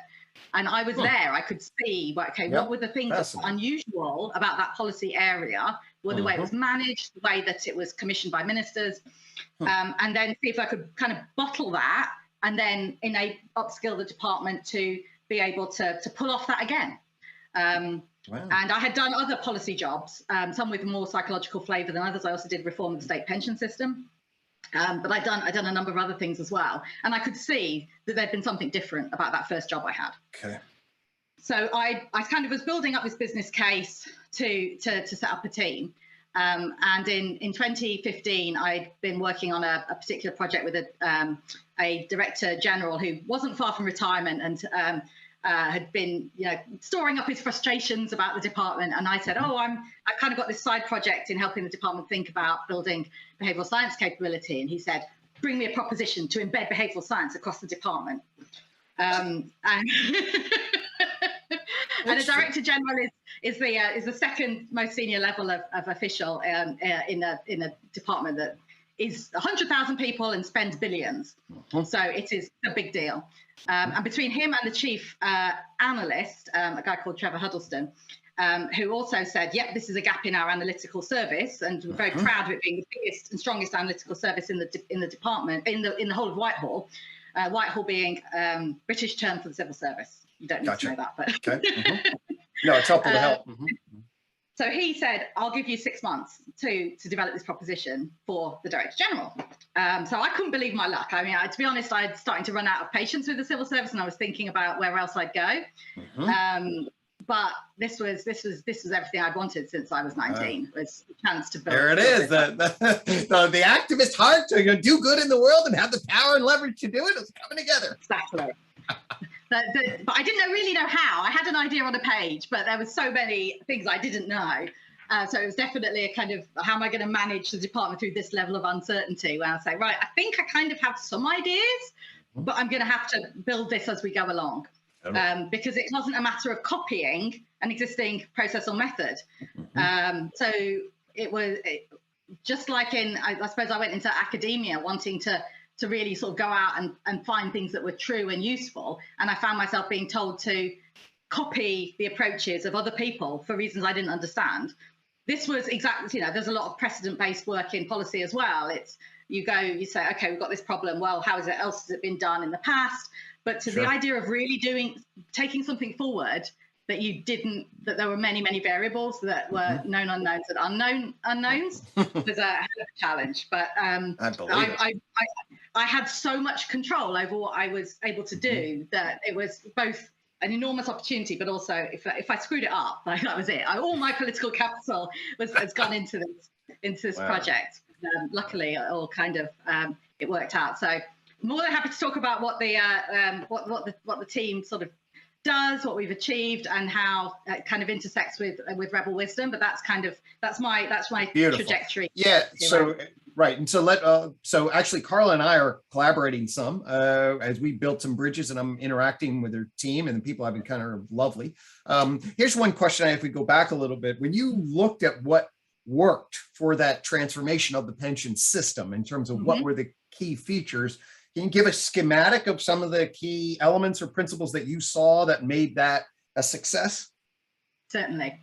And I was there. I could see, okay, what were the things that were unusual about that policy area, were the way it was managed, the way that it was commissioned by ministers, and then see if I could kind of bottle that and then upskill the department to be able to pull off that again. Wow. And I had done other policy jobs, some with more psychological flavour than others. I also did reform of the state pension system. But I'd done a number of other things as well. And I could see that there'd been something different about that first job I had. Okay. So I kind of was building up this business case to set up a team. And in 2015, I'd been working on a particular project with a director general who wasn't far from retirement and had been, storing up his frustrations about the department. And I said, I kind of got this side project in helping the department think about building behavioural science capability. And he said, bring me a proposition to embed behavioural science across the department. And and a director general is the second most senior level of official in a department that is 100,000 people and spends billions. So it is a big deal. And between him and the chief analyst, a guy called Trevor Huddleston, who also said, yep, this is a gap in our analytical service, and we're very proud of it being the biggest and strongest analytical service in the department, in the whole of Whitehall. Whitehall being British term for the civil service. You don't need to know that, but no, it's helpful to help. So he said, I'll give you 6 months to develop this proposition for the Director General. So I couldn't believe my luck. I mean, to be honest, I'd starting to run out of patience with the civil service, and I was thinking about where else I'd go. But this was everything I'd wanted since I was 19. Was a chance to build. There it is. The activist heart to do good in the world and have the power and leverage to do it is coming together. Exactly. But I didn't really know how. I had an idea on a page, but there was so many things I didn't know. So it was definitely a kind of, how am I going to manage the department through this level of uncertainty? Where I say, right, I think I kind of have some ideas, but I'm going to have to build this as we go along. Because it wasn't a matter of copying an existing process or method. So it was just like I suppose I went into academia wanting to really sort of go out and find things that were true and useful. And I found myself being told to copy the approaches of other people for reasons I didn't understand. This was exactly, there's a lot of precedent-based work in policy as well. It's, you say, okay, we've got this problem. Well, how else has it been done in the past? But to the idea of really taking something forward that there were many, many variables that were known unknowns and unknown unknowns was a hell of a challenge. But I had so much control over what I was able to do that it was both an enormous opportunity, but also if I screwed it up, that was it. All my political capital has gone into this project. Luckily, it all kind of it worked out. So more than happy to talk about what the team sort of does, what we've achieved, and how it kind of intersects with Rebel Wisdom. But that's my Beautiful. trajectory. Yeah. So Right. And so so actually Carla and I are collaborating some as we built some bridges, and I'm interacting with her team, and the people have been kind of lovely. Here's one question. If we go back a little bit, when you looked at what worked for that transformation of the pension system in terms of what were the key features, can you give a schematic of some of the key elements or principles that you saw that made that a success? Certainly.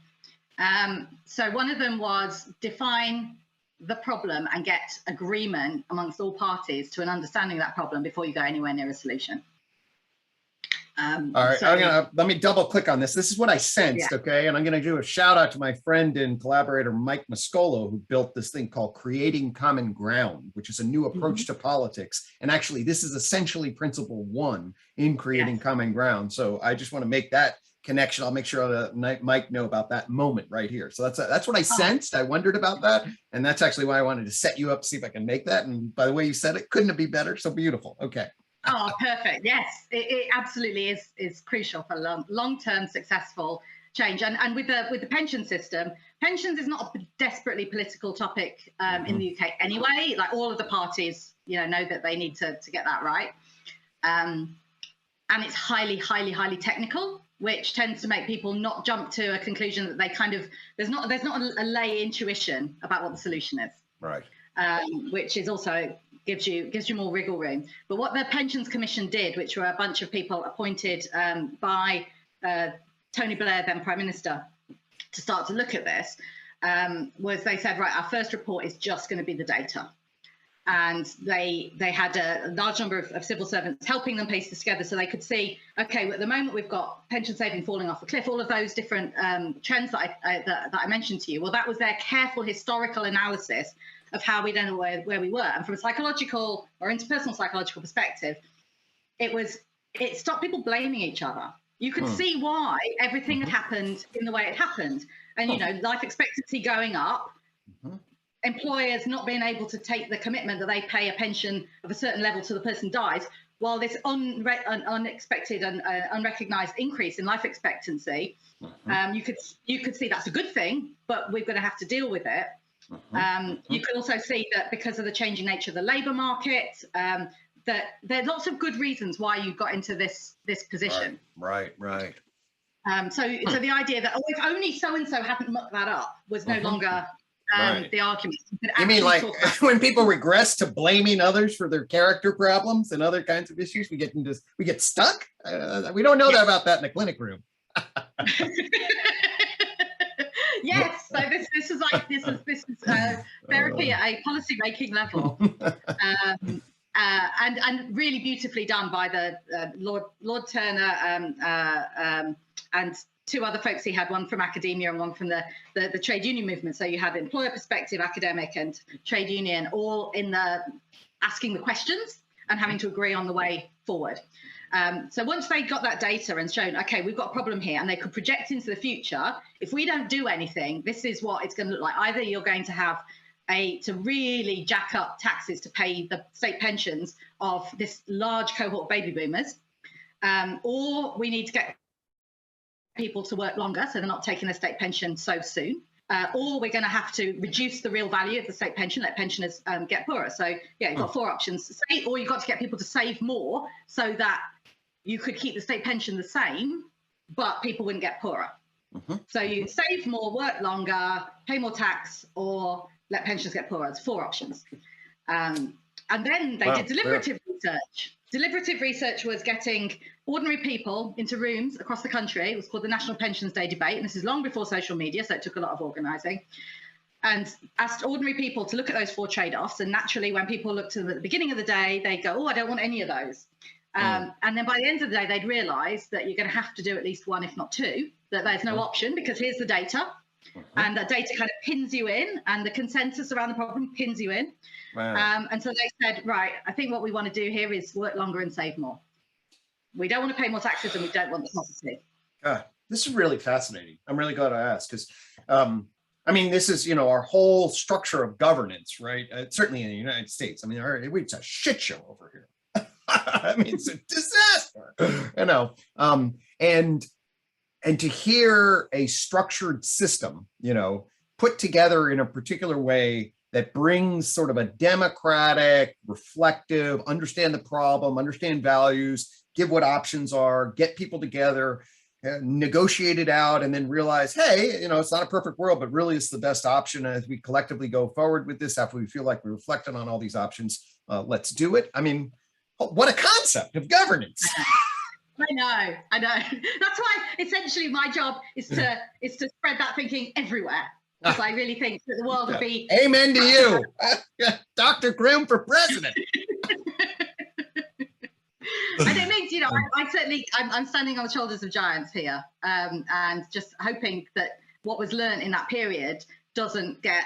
So one of them was define the problem and get agreement amongst all parties to an understanding of that problem before you go anywhere near a solution. All right, so, let me double click on this. This is what I sensed, okay? And I'm gonna do a shout out to my friend and collaborator, Mike Mascolo, who built this thing called Creating Common Ground, which is a new approach to politics. And actually, this is essentially principle 1 in creating common ground. So I just wanna make that connection. I'll make sure that Mike know about that moment right here. So that's what I sensed. I wondered about that. And that's actually why I wanted to set you up, see if I can make that. And by the way you said it, couldn't it be better? So beautiful. Okay. Oh, perfect. Yes, it absolutely is crucial for long-term successful change. And with the pension system, pensions is not a desperately political topic in the UK anyway. Like all of the parties, know that they need to get that right. And it's highly, highly, highly technical, which tends to make people not jump to a conclusion that they kind of, there's not a lay intuition about what the solution is. Right. Which is also gives you more wriggle room. But what the Pensions Commission did, which were a bunch of people appointed by Tony Blair, then Prime Minister, to start to look at this, was they said, right, our first report is just going to be the data. And they had a large number of civil servants helping them piece this together so they could see, okay, well, at the moment we've got pension saving falling off a cliff, all of those different trends that I mentioned to you. Well, that was their careful historical analysis of how we don't know where we were. And from a psychological or interpersonal psychological perspective, it stopped people blaming each other. You could see why everything had happened in the way it happened. And, life expectancy going up, employers not being able to take the commitment that they pay a pension of a certain level till the person dies, while this unexpected and unrecognized increase in life expectancy, you could see that's a good thing, but we're going to have to deal with it. You can also see that because of the changing nature of the labour market, that there are lots of good reasons why you got into this position. Right. So the idea that if only so and so hadn't mucked that up was no longer the argument. You mean like when people regress to blaming others for their character problems and other kinds of issues, we get stuck? We don't know that about that in the clinic room. Yes, so this is therapy at a policy making level, and really beautifully done by the Lord Turner and two other folks. He had one from academia and one from the trade union movement. So you had employer perspective, academic, and trade union, all in the asking the questions and having to agree on the way forward. So once they got that data and shown, okay, we've got a problem here, and they could project into the future, if we don't do anything, this is what it's going to look like. Either you're going to have to really jack up taxes to pay the state pensions of this large cohort of baby boomers, or we need to get people to work longer so they're not taking their state pension so soon. Or we're going to have to reduce the real value of the state pension, let pensioners get poorer. So yeah, you've got 4 options. Or you've got to get people to save more so that you could keep the state pension the same, but people wouldn't get poorer. So you save more, work longer, pay more tax, or let pensioners get poorer. It's 4 options. And then they did deliberative research. Deliberative research was getting ordinary people into rooms across the country. It was called the National Pensions Day Debate, and this is long before social media, so it took a lot of organising, and asked ordinary people to look at those 4 trade-offs. And naturally, when people looked at them at the beginning of the day, they go, oh, I don't want any of those. And then by the end of the day, they'd realise that you're going to have to do at least 1, if not 2, that there's no option, because here's the data. And that data kind of pins you in, and the consensus around the problem pins you in. And so they said, right, I think what we want to do here is work longer and save more. We don't want to pay more taxes, and we don't want the poverty. This is really fascinating. I'm really glad I asked, because I mean, this is, our whole structure of governance, right? Certainly in the United States. I mean, it's a shit show over here. I mean, it's a disaster, and to hear a structured system, put together in a particular way that brings sort of a democratic, reflective, understand the problem, understand values, give what options are, get people together, negotiate it out, and then realize, hey, it's not a perfect world, but really it's the best option. And as we collectively go forward with this, after we feel like we reflected on all these options, let's do it. I mean, what a concept of governance. I know. That's why essentially my job is to spread that thinking everywhere. Because I really think that the world would be. Amen to you, Dr. Groom for president. And it means, I'm standing on the shoulders of giants here, and just hoping that what was learned in that period doesn't get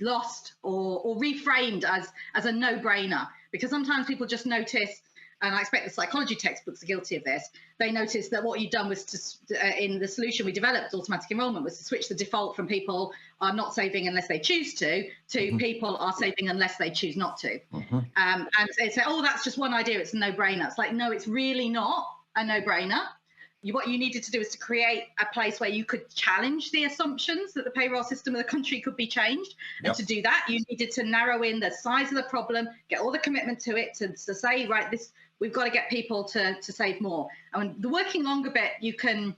lost or reframed as a no-brainer. Because sometimes people just notice, and I expect the psychology textbooks are guilty of this, they noticed that what you'd done was in the solution we developed, automatic enrollment, was to switch the default from people are not saving unless they choose to people are saving unless they choose not to. And they say, oh, that's just one idea, it's a no-brainer. It's like, no, it's really not a no-brainer. What you needed to do is to create a place where you could challenge the assumptions that the payroll system of the country could be changed. And to do that, you needed to narrow in the size of the problem, get all the commitment to it, to say, right, we've got to get people to save more. And the working longer bit you can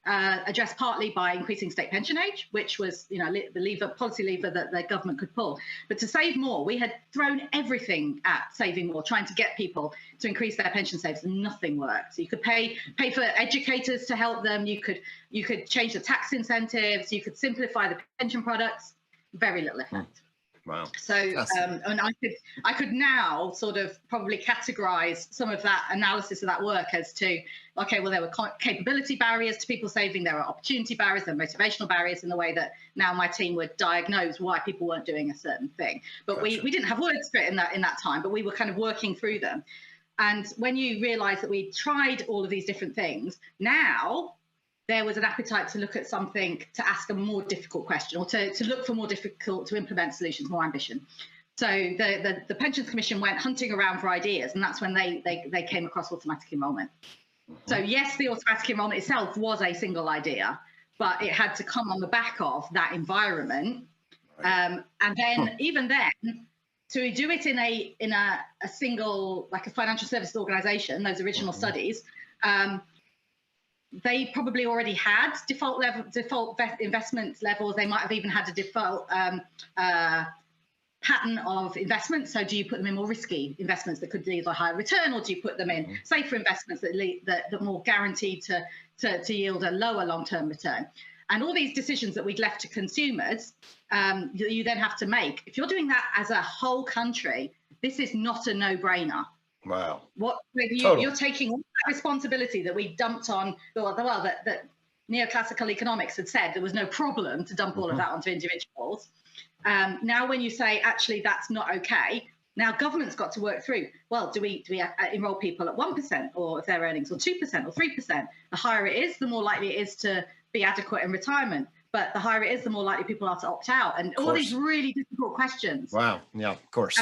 address partly by increasing state pension age, which was the policy lever that the government could pull. But to save more, we had thrown everything at saving more, trying to get people to increase their pension saves, and nothing worked. So you could pay for educators to help them. You could change the tax incentives. You could simplify the pension products. Very little effect. Wow. So, and I could now sort of probably categorize some of that analysis of that work as to, okay, well, there were capability barriers to people saving, there were opportunity barriers, there were motivational barriers in the way that now my team would diagnose why people weren't doing a certain thing. But we didn't have words for it in that time, but we were kind of working through them. And when you realize that we tried all of these different things, now there was an appetite to look at something, to ask a more difficult question, or to look for more difficult to implement solutions, more ambition. So the Pensions Commission went hunting around for ideas, and that's when they came across automatic enrolment. So yes, the automatic enrolment itself was a single idea, but it had to come on the back of that environment. And then even then, to do it in a single, like a financial services organization, those original studies, they probably already had default investment levels. They might have even had a default pattern of investments. So do you put them in more risky investments that could lead to a higher return, or do you put them in safer investments that are more guaranteed to yield a lower long-term return? And all these decisions that we'd left to consumers, you then have to make. If you're doing that as a whole country, this is not a no-brainer. Wow. You're taking all that responsibility that we dumped on, that neoclassical economics had said there was no problem to dump all of that onto individuals. Now when you say, actually, that's not okay, now government's got to work through, well, do we enroll people at 1% or if their earnings, or 2% or 3%? The higher it is, the more likely it is to be adequate in retirement. But the higher it is, the more likely people are to opt out. And all these really difficult questions. Wow. Yeah, of course.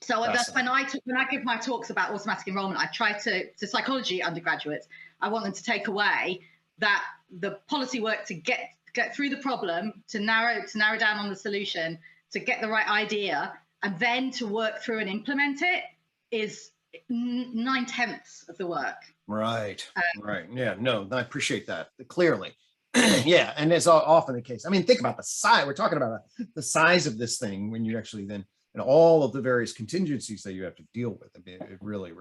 So when I give my talks about automatic enrolment, I try to psychology undergraduates, I want them to take away that the policy work to get through the problem, to narrow down on the solution, to get the right idea, and then to work through and implement it is 9/10 of the work. Right. Right. Yeah. No, I appreciate that clearly. Yeah, and it's often the case. I mean, think about the size. We're talking about the size of this thing when you actually then. And all of the various contingencies that you have to deal with. I mean, it really,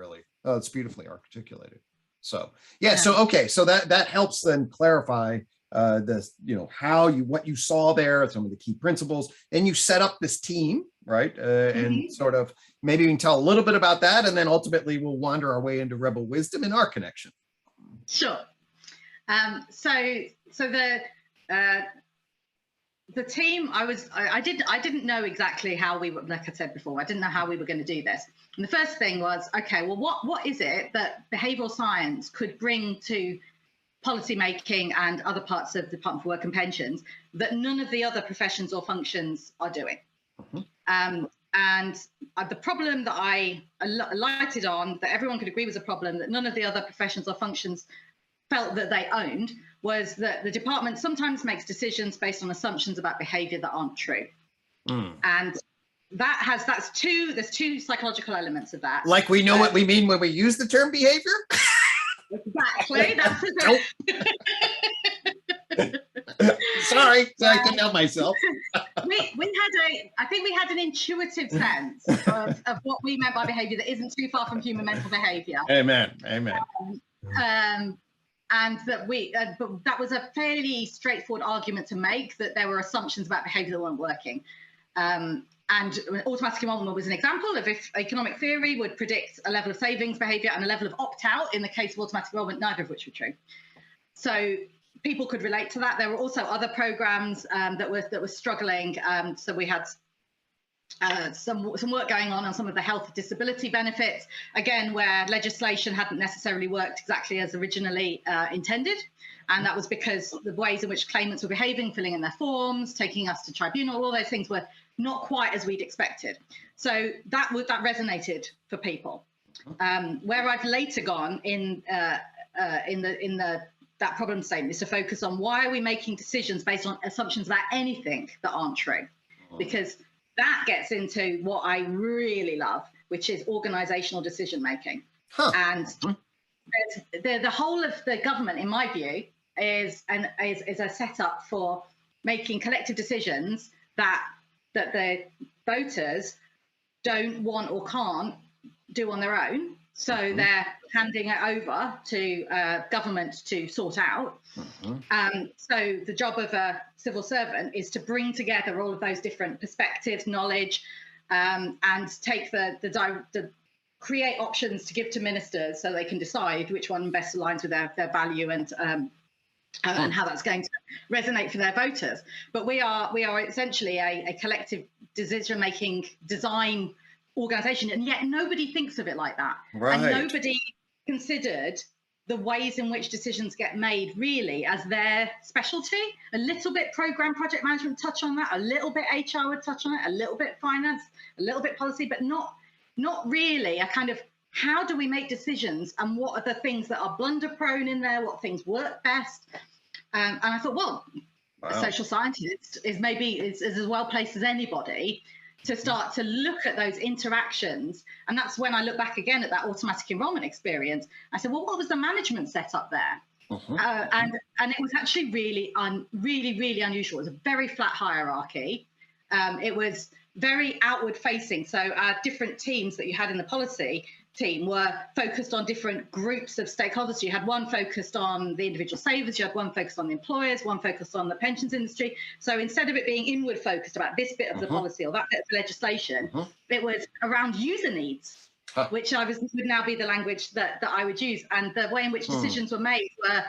it's beautifully articulated. So, yeah. So, okay. So that helps then clarify this, what you saw there, some of the key principles, and you set up this team, right? And sort of, maybe we can tell a little bit about that, and then ultimately we'll wander our way into rebel wisdom and our connection. Sure. So the team, I didn't know exactly how we were, like I said before, I didn't know how we were going to do this. And the first thing was, okay, well, what is it that behavioral science could bring to policy making and other parts of the Department for Work and Pensions that none of the other professions or functions are doing? And the problem that I lighted on, that everyone could agree was a problem that none of the other professions or functions felt that they owned, was that the department sometimes makes decisions based on assumptions about behavior that aren't true. And that's there's two psychological elements of that. Like we know what we mean when we use the term behavior? Exactly. That's Sorry, I couldn't help myself. I think we had an intuitive sense of what we meant by behavior that isn't too far from human mental behavior. Amen. And that but that was a fairly straightforward argument to make, that there were assumptions about behavior that weren't working. And automatic enrollment was an example of if economic theory would predict a level of savings behavior and a level of opt-out in the case of automatic enrollment, neither of which were true. So people could relate to that. There were also other programs that were struggling. So we had some work going on some of the health disability benefits, again, where legislation hadn't necessarily worked exactly as originally intended. And that was because the ways in which claimants were behaving, filling in their forms, taking us to tribunal, all those things were not quite as we'd expected. So that resonated for people. Where I've later gone in that problem statement is to focus on why are we making decisions based on assumptions about anything that aren't true, because that gets into what I really love, which is organizational decision making. And the whole of the government, in my view, is a setup for making collective decisions that the voters don't want or can't do on their own. So they're handing it over to government to sort out. So the job of a civil servant is to bring together all of those different perspectives, knowledge, and take create options to give to ministers so they can decide which one best aligns with their value and how that's going to resonate for their voters. But we are essentially a collective decision-making design organization, and yet nobody thinks of it like that. Right. And nobody considered the ways in which decisions get made really as their specialty. A little bit program project management touch on that, a little bit HR would touch on it, a little bit finance, a little bit policy, but not really a kind of how do we make decisions and what are the things that are blunder prone in there, what things work best. And I thought, well, a social scientist is as well placed as anybody to start to look at those interactions. And that's when I look back again at that automatic enrollment experience. I said, well, what was the management set up there? And it was actually really unusual. It was a very flat hierarchy. It was very outward facing. So our different teams that you had in the policy team were focused on different groups of stakeholders. So you had one focused on the individual savers, you had one focused on the employers, one focused on the pensions industry. So instead of it being inward focused about this bit of the policy or that bit of the legislation, it was around user needs, which would now be the language that I would use. And the way in which decisions were made were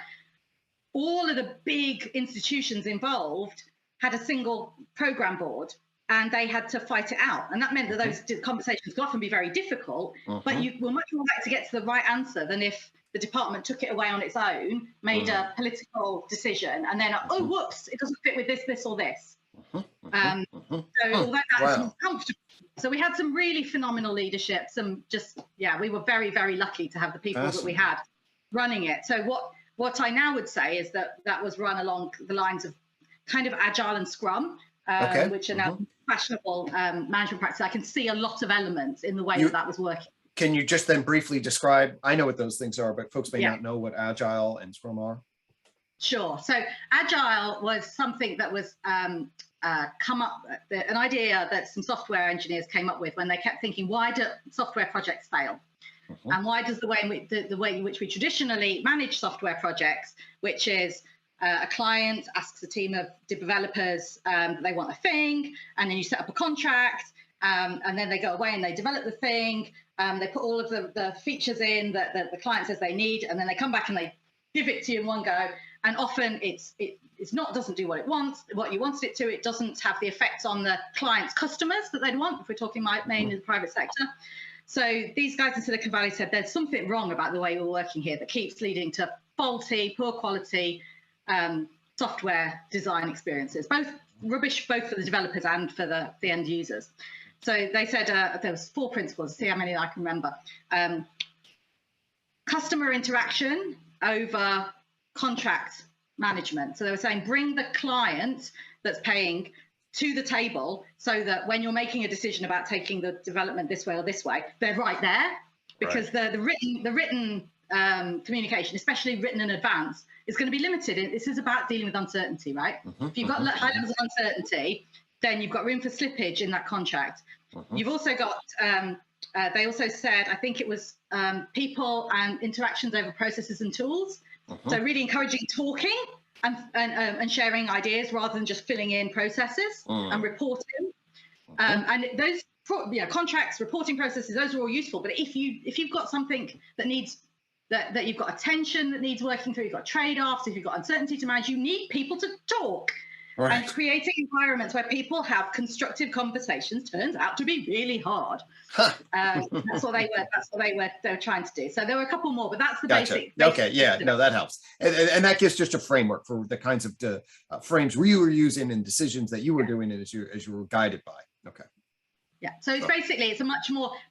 all of the big institutions involved had a single program board, and they had to fight it out. And that meant that those conversations could often be very difficult, but you were much more likely to get to the right answer than if the department took it away on its own, made a political decision, and then, oh, whoops, it doesn't fit with this, or this. So although that's uncomfortable. So we had some really phenomenal leadership, we were very, very lucky to have the people that we had running it. So what I now would say is that was run along the lines of kind of Agile and Scrum, which are now fashionable management practice. I can see a lot of elements in the way that was working. Can you just then briefly describe, I know what those things are, but folks may not know what Agile and Scrum are. Sure. So Agile was something that was an idea that some software engineers came up with when they kept thinking, why do software projects fail? And why does the way in which we traditionally manage software projects, which is a client asks a team of developers that they want a thing, and then you set up a contract, and then they go away and they develop the thing. They put all of the features in that the client says they need, and then they come back and they give it to you in one go. And often doesn't do what you wanted it to. It doesn't have the effect on the client's customers that they'd want, if we're talking mainly the private sector. So these guys in Silicon Valley said there's something wrong about the way we're working here that keeps leading to faulty, poor quality software design experiences, both for the developers and for the end users. So they said there was 4 principles, see how many I can remember. Customer interaction over contract management. So they were saying, bring the client that's paying to the table so that when you're making a decision about taking the development this way or this way, they're right there, because the written communication, especially written in advance, is going to be limited. This is about dealing with uncertainty, right? If you've got high levels of uncertainty, then you've got room for slippage in that contract. You've also got, they also said, I think it was people and interactions over processes and tools. So really encouraging talking and sharing ideas rather than just filling in processes and reporting. And those contracts, reporting processes, those are all useful. But if you've got something that needs that you've got a tension that needs working through, you've got trade-offs, if you've got uncertainty to manage, you need people to talk. And creating environments where people have constructive conversations turns out to be really hard. That's what they were trying to do. So there were a couple more, but that's the basic. Okay, yeah, no, that helps, and that gives just a framework for the kinds of frames you were using and decisions that you were doing as you were guided by. Okay. Yeah, so it's basically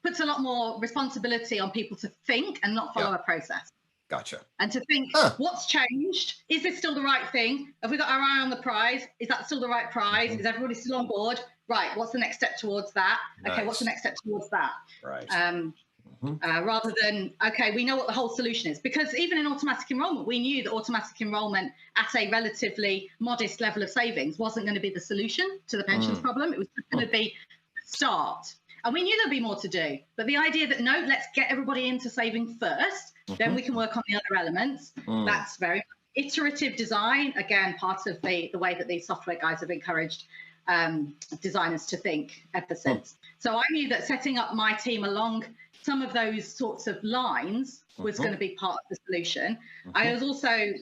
puts a lot more responsibility on people to think and not follow a process. Gotcha. And to think, what's changed? Is this still the right thing? Have we got our eye on the prize? Is that still the right prize? Is everybody still on board? Right, what's the next step towards that? Okay, what's the next step towards that? Right. Rather than, okay, we know what the whole solution is. Because even in automatic enrollment, we knew that automatic enrollment at a relatively modest level of savings wasn't going to be the solution to the pensions problem. It was just going to be the start. And we knew there'd be more to do. But the idea that, no, let's get everybody into saving first, then we can work on the other elements. That's very iterative design. Again, part of the way that these software guys have encouraged designers to think ever since. So I knew that setting up my team along some of those sorts of lines was going to be part of the solution. I was also,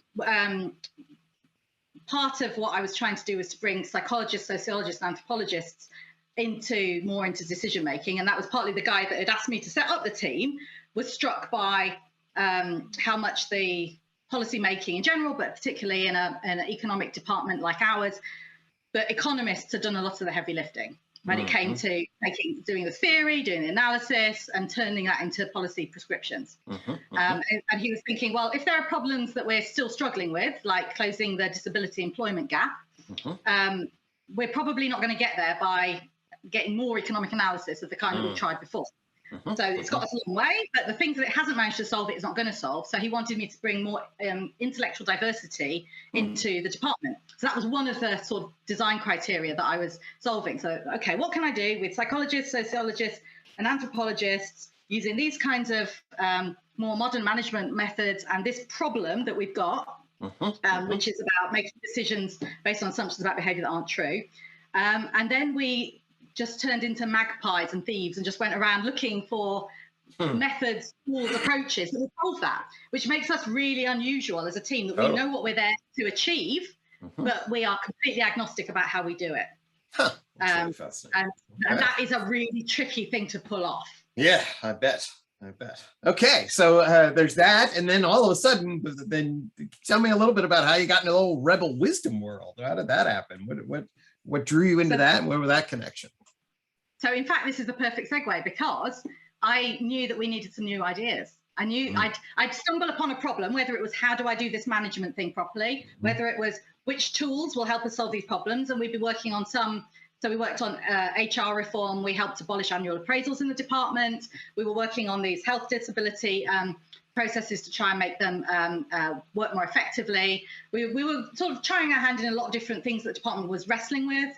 part of what I was trying to do was to bring psychologists, sociologists, anthropologists into decision making, and that was partly the guy that had asked me to set up the team was struck by how much the policy making in general, but particularly in an economic department like ours, the economists had done a lot of the heavy lifting when it came to doing the theory, doing the analysis, and turning that into policy prescriptions. And he was thinking, well, if there are problems that we're still struggling with, like closing the disability employment gap, we're probably not going to get there by getting more economic analysis of the kind that we've tried before. So it's got us a long way, but the things that it hasn't managed to solve, it's not going to solve. So he wanted me to bring more intellectual diversity into the department. So that was one of the sort of design criteria that I was solving. So, okay, what can I do with psychologists, sociologists, and anthropologists using these kinds of more modern management methods and this problem that we've got, which is about making decisions based on assumptions about behavior that aren't true. And then we just turned into magpies and thieves and just went around looking for methods, tools, approaches that would solve that, which makes us really unusual as a team, that we know what we're there to achieve, but we are completely agnostic about how we do it. Really fascinating. And that is a really tricky thing to pull off. Yeah, I bet. Okay, so there's that, and then all of a sudden, then tell me a little bit about how you got into the whole rebel wisdom world. How did that happen? What drew you into that, and where was that connection? So in fact, this is the perfect segue, because I knew that we needed some new ideas. I knew I'd stumble upon a problem, whether it was how do I do this management thing properly, whether it was which tools will help us solve these problems. And we'd be working on so we worked on HR reform. We helped abolish annual appraisals in the department. We were working on these health disability processes to try and make them work more effectively. We were sort of trying our hand in a lot of different things that the department was wrestling with.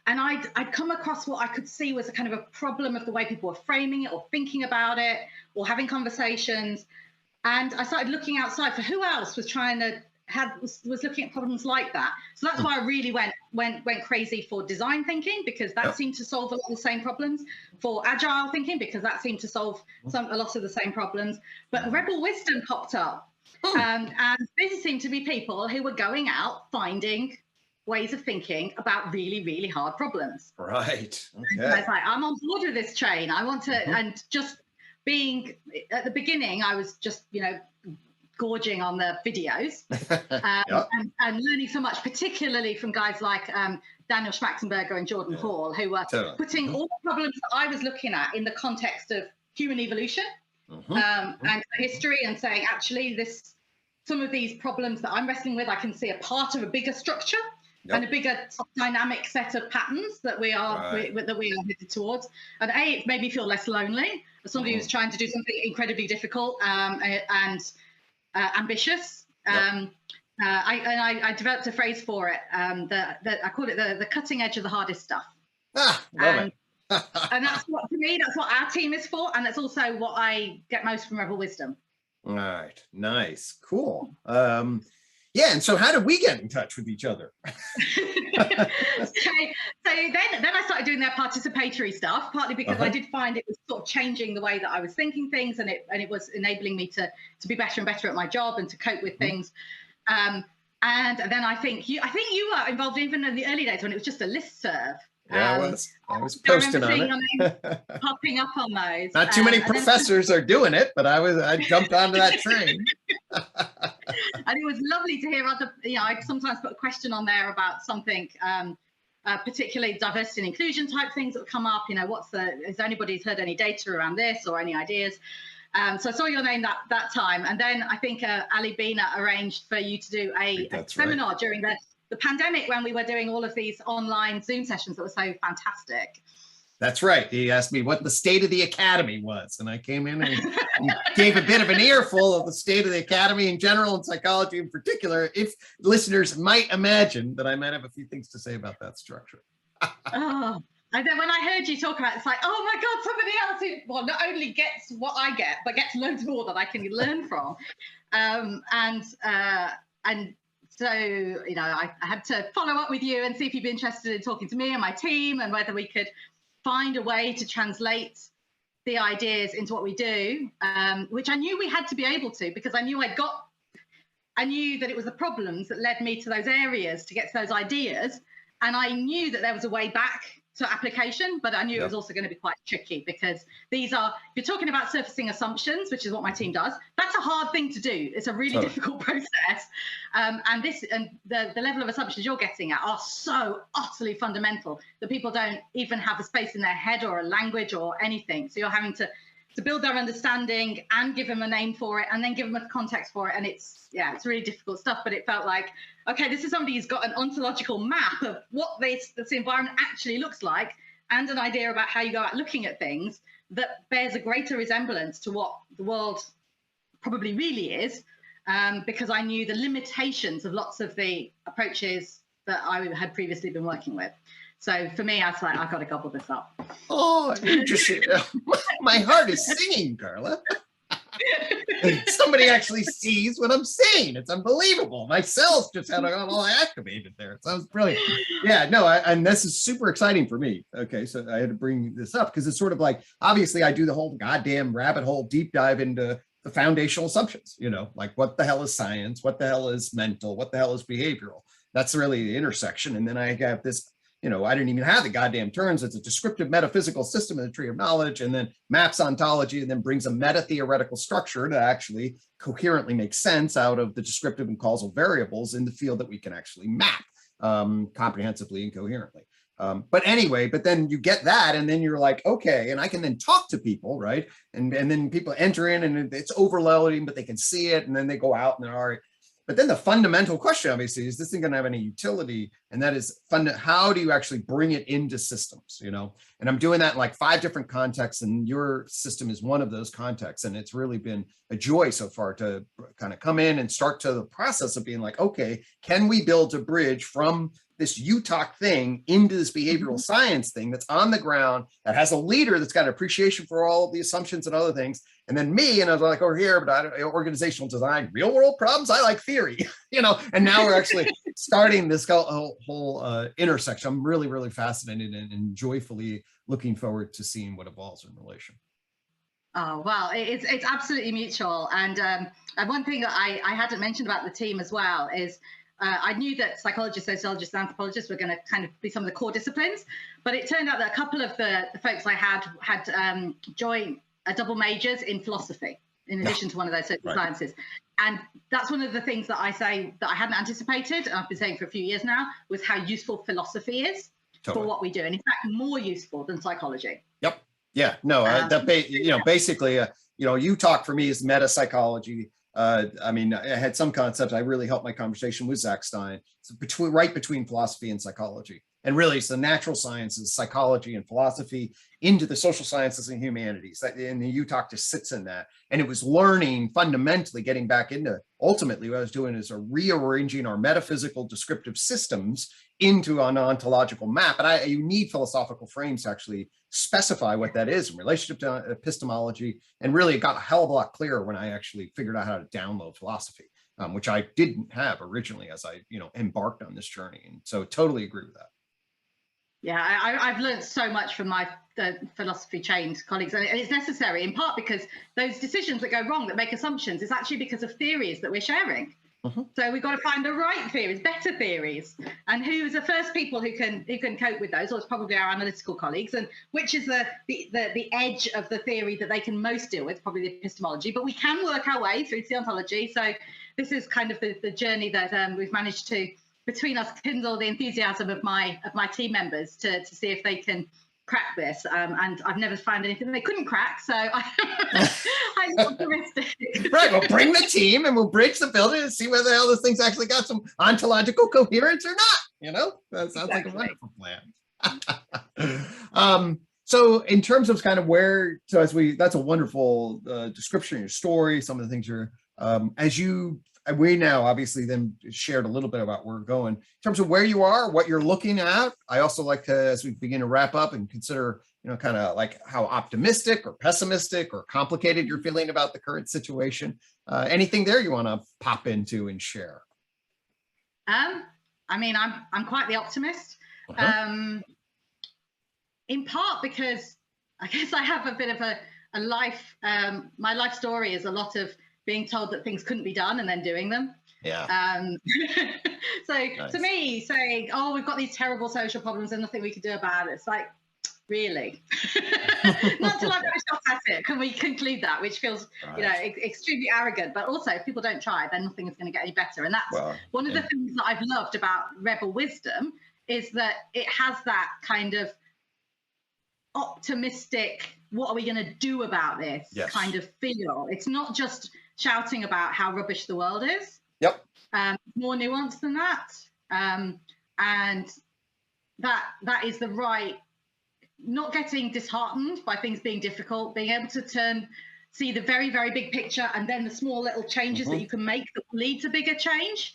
And I'd come across what I could see was a kind of a problem of the way people were framing it or thinking about it or having conversations. And I started looking outside for who else was was looking at problems like that. So that's why I really went crazy for design thinking, because that seemed to solve a lot of the same problems, for agile thinking, because that seemed to solve a lot of the same problems. But rebel wisdom popped up. And these seemed to be people who were going out finding ways of thinking about really, really hard problems. Right. Okay. I was like, I'm on board with this train. I want to, and just being at the beginning, I was just, gorging on the videos and learning so much, particularly from guys like Daniel Schmachtenberger and Jordan Hall, who were putting all the problems that I was looking at in the context of human evolution and history, and saying, actually, some of these problems that I'm wrestling with, I can see a part of a bigger structure. and a bigger dynamic set of patterns that we are headed towards. And it made me feel less lonely as somebody who's trying to do something incredibly difficult and ambitious. I developed a phrase for it. I call it the cutting edge of the hardest stuff. Love it. And that's what, for me, that's what our team is for, and that's also what I get most from Rebel Wisdom. All right, nice, cool. Yeah, and so how did we get in touch with each other? So then I started doing their participatory stuff, partly because I did find it was sort of changing the way that I was thinking things, and it was enabling me to be better and better at my job and to cope with things. And then I think you were involved even in the early days when it was just a listserv. Yeah, I was posting on it. Popping up on those. Not too many professors are doing it, but I jumped onto that train. And it was lovely to hear other, I sometimes put a question on there about something, particularly diversity and inclusion type things that would come up. Has anybody heard any data around this or any ideas? So I saw your name that time. And then I think Ali Bina arranged for you to do a seminar during the pandemic when we were doing all of these online Zoom sessions that were so fantastic. That's right. He asked me what the state of the academy was, and I came in and gave a bit of an earful of the state of the academy in general and psychology in particular, if listeners might imagine that I might have a few things to say about that structure. And then when I heard you talk about it, it's like, oh my God, somebody else who, not only gets what I get, but gets loads more that I can learn from. So, I had to follow up with you and see if you'd be interested in talking to me and my team and whether we could find a way to translate the ideas into what we do, which I knew we had to be able to, because I knew that it was the problems that led me to those areas to get to those ideas. And I knew that there was a way back to application, but I knew it was also going to be quite tricky, because if you're talking about surfacing assumptions, which is what my team does, that's a hard thing to do. It's a really difficult process. And the level of assumptions you're getting at are so utterly fundamental that people don't even have a space in their head or a language or anything. So you're having to build their understanding and give them a name for it and then give them a context for it. And it's really difficult stuff, but it felt like, okay, this is somebody who's got an ontological map of what this environment actually looks like and an idea about how you go out looking at things that bears a greater resemblance to what the world probably really is, because I knew the limitations of lots of the approaches that I had previously been working with. So for me, I was like, I've got to gobble this up. Oh, interesting. My heart is singing, Carla. Somebody actually sees what I'm saying. It's unbelievable. My cells just had all activated there. It sounds brilliant. Yeah, no, and this is super exciting for me. Okay, so I had to bring this up because it's sort of like, obviously I do the whole goddamn rabbit hole deep dive into the foundational assumptions, like what the hell is science? What the hell is mental? What the hell is behavioral? That's really the intersection. And then I have this, I didn't even have the goddamn terms. It's a descriptive metaphysical system in the tree of knowledge, and then maps ontology, and then brings a meta-theoretical structure to actually coherently make sense out of the descriptive and causal variables in the field that we can actually map comprehensively and coherently. But then you get that, and then you're like, okay, and I can then talk to people, right? And then people enter in, and it's overloading, but they can see it, and then they go out and they're all right. But then the fundamental question, obviously, is this thing going to have any utility? And that is, how do you actually bring it into systems, And I'm doing that in like 5 different contexts, and your system is one of those contexts. And it's really been a joy so far to kind of come in and start to the process of being like, okay, can we build a bridge from this UTOK thing into this behavioral science thing that's on the ground, that has a leader that's got an appreciation for all of the assumptions and other things. And then me, and I was like, over here, but organizational design, real world problems, I like theory, and now we're actually starting this whole intersection. I'm really, really fascinated and joyfully looking forward to seeing what evolves in relation. Oh, well, it's absolutely mutual. And one thing that I hadn't mentioned about the team as well is, I knew that psychologists, sociologists, and anthropologists were going to kind of be some of the core disciplines, but it turned out that a couple of the folks I had joined double majors in philosophy, in addition to one of those social sciences. And that's one of the things that I say that I hadn't anticipated, and I've been saying for a few years now, was how useful philosophy is for what we do, and in fact, more useful than psychology. Yep. Yeah. No. Basically, UTOK for me is meta psychology. I mean, I had some concepts. I really helped my conversation with Zach Stein. So right between philosophy and psychology. And really, it's the natural sciences, psychology and philosophy into the social sciences and humanities. And the UTOK just sits in that. And it was learning fundamentally, getting back into, ultimately what I was doing is rearranging our metaphysical descriptive systems into an ontological map. And you need philosophical frames to actually specify what that is in relationship to epistemology. And really, it got a hell of a lot clearer when I actually figured out how to download philosophy, which I didn't have originally as I, embarked on this journey. And so totally agree with that. Yeah, I've learned so much from my philosophy trained colleagues, and it's necessary in part because those decisions that go wrong, that make assumptions, is actually because of theories that we're sharing. So we've got to find the right theories, better theories, and who's the first people who can cope with those? Well, it's probably our analytical colleagues, and which is the edge of the theory that they can most deal with, probably the epistemology. But we can work our way through to the ontology. So this is kind of the journey that we've managed to, between us, kindle the enthusiasm of my team members to see if they can crack this, and I've never found anything they couldn't crack, so I'm optimistic. Right, we'll bring the team and we'll bridge the building and see whether the hell this thing's actually got some ontological coherence or not. That sounds like a wonderful plan. So in terms of kind of that's a wonderful description of your story, some of the things you're, we now obviously then shared a little bit about where we're going. In terms of where you are, what you're looking at, I also like to, as we begin to wrap up and consider, kind of like how optimistic or pessimistic or complicated you're feeling about the current situation. Anything there you want to pop into and share? I mean, I'm quite the optimist. In part because I guess I have a bit of a life, my life story is a lot of being told that things couldn't be done and then doing them. Yeah. So nice. To me, saying, "Oh, we've got these terrible social problems and nothing we can do about it," it's like, really? Not till I've got a shot at it can we conclude that, which feels, extremely arrogant. But also, if people don't try, then nothing is going to get any better. And that's one of the things that I've loved about Rebel Wisdom is that it has that kind of optimistic, what are we going to do about this kind of feel. It's not just shouting about how rubbish the world is. Yep. More nuanced than that. And that is the right, not getting disheartened by things being difficult, being able to see the very, very big picture and then the small little changes that you can make that will lead to bigger change.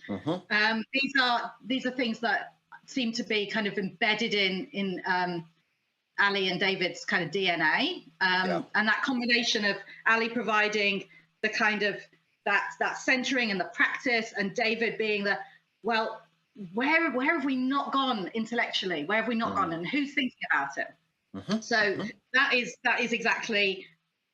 These are things that seem to be kind of embedded in Ali and David's kind of DNA, and that combination of Ali providing the kind of that centering and the practice, and David being where have we not gone intellectually? Where have we not gone, and who's thinking about it? So that is exactly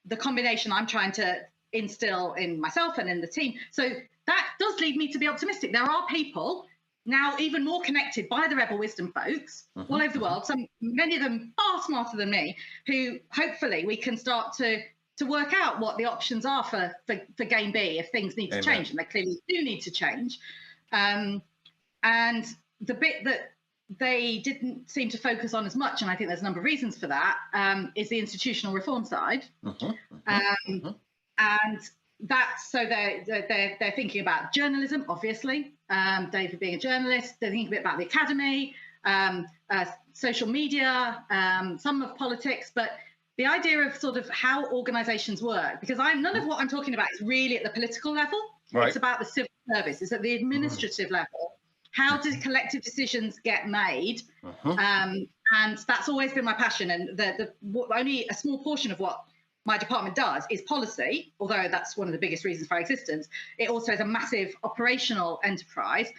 the combination I'm trying to instill in myself and in the team. So that does lead me to be optimistic. There are people now even more connected by the Rebel Wisdom folks all over the world, many of them far smarter than me, who hopefully we can start to work out what the options are for game B if things need to change, and they clearly do need to change. And the bit that they didn't seem to focus on as much, and I think there's a number of reasons for that, is the institutional reform side. And that's, so they're thinking about journalism, obviously. David being a journalist, they're thinking a bit about the academy, social media, some of politics, but the idea of sort of how organizations work, because none of what I'm talking about is really at the political level. Right. It's about the civil service. It's at the administrative level. How do collective decisions get made? And that's always been my passion. And only a small portion of what my department does is policy, although that's one of the biggest reasons for our existence. It also is a massive operational enterprise.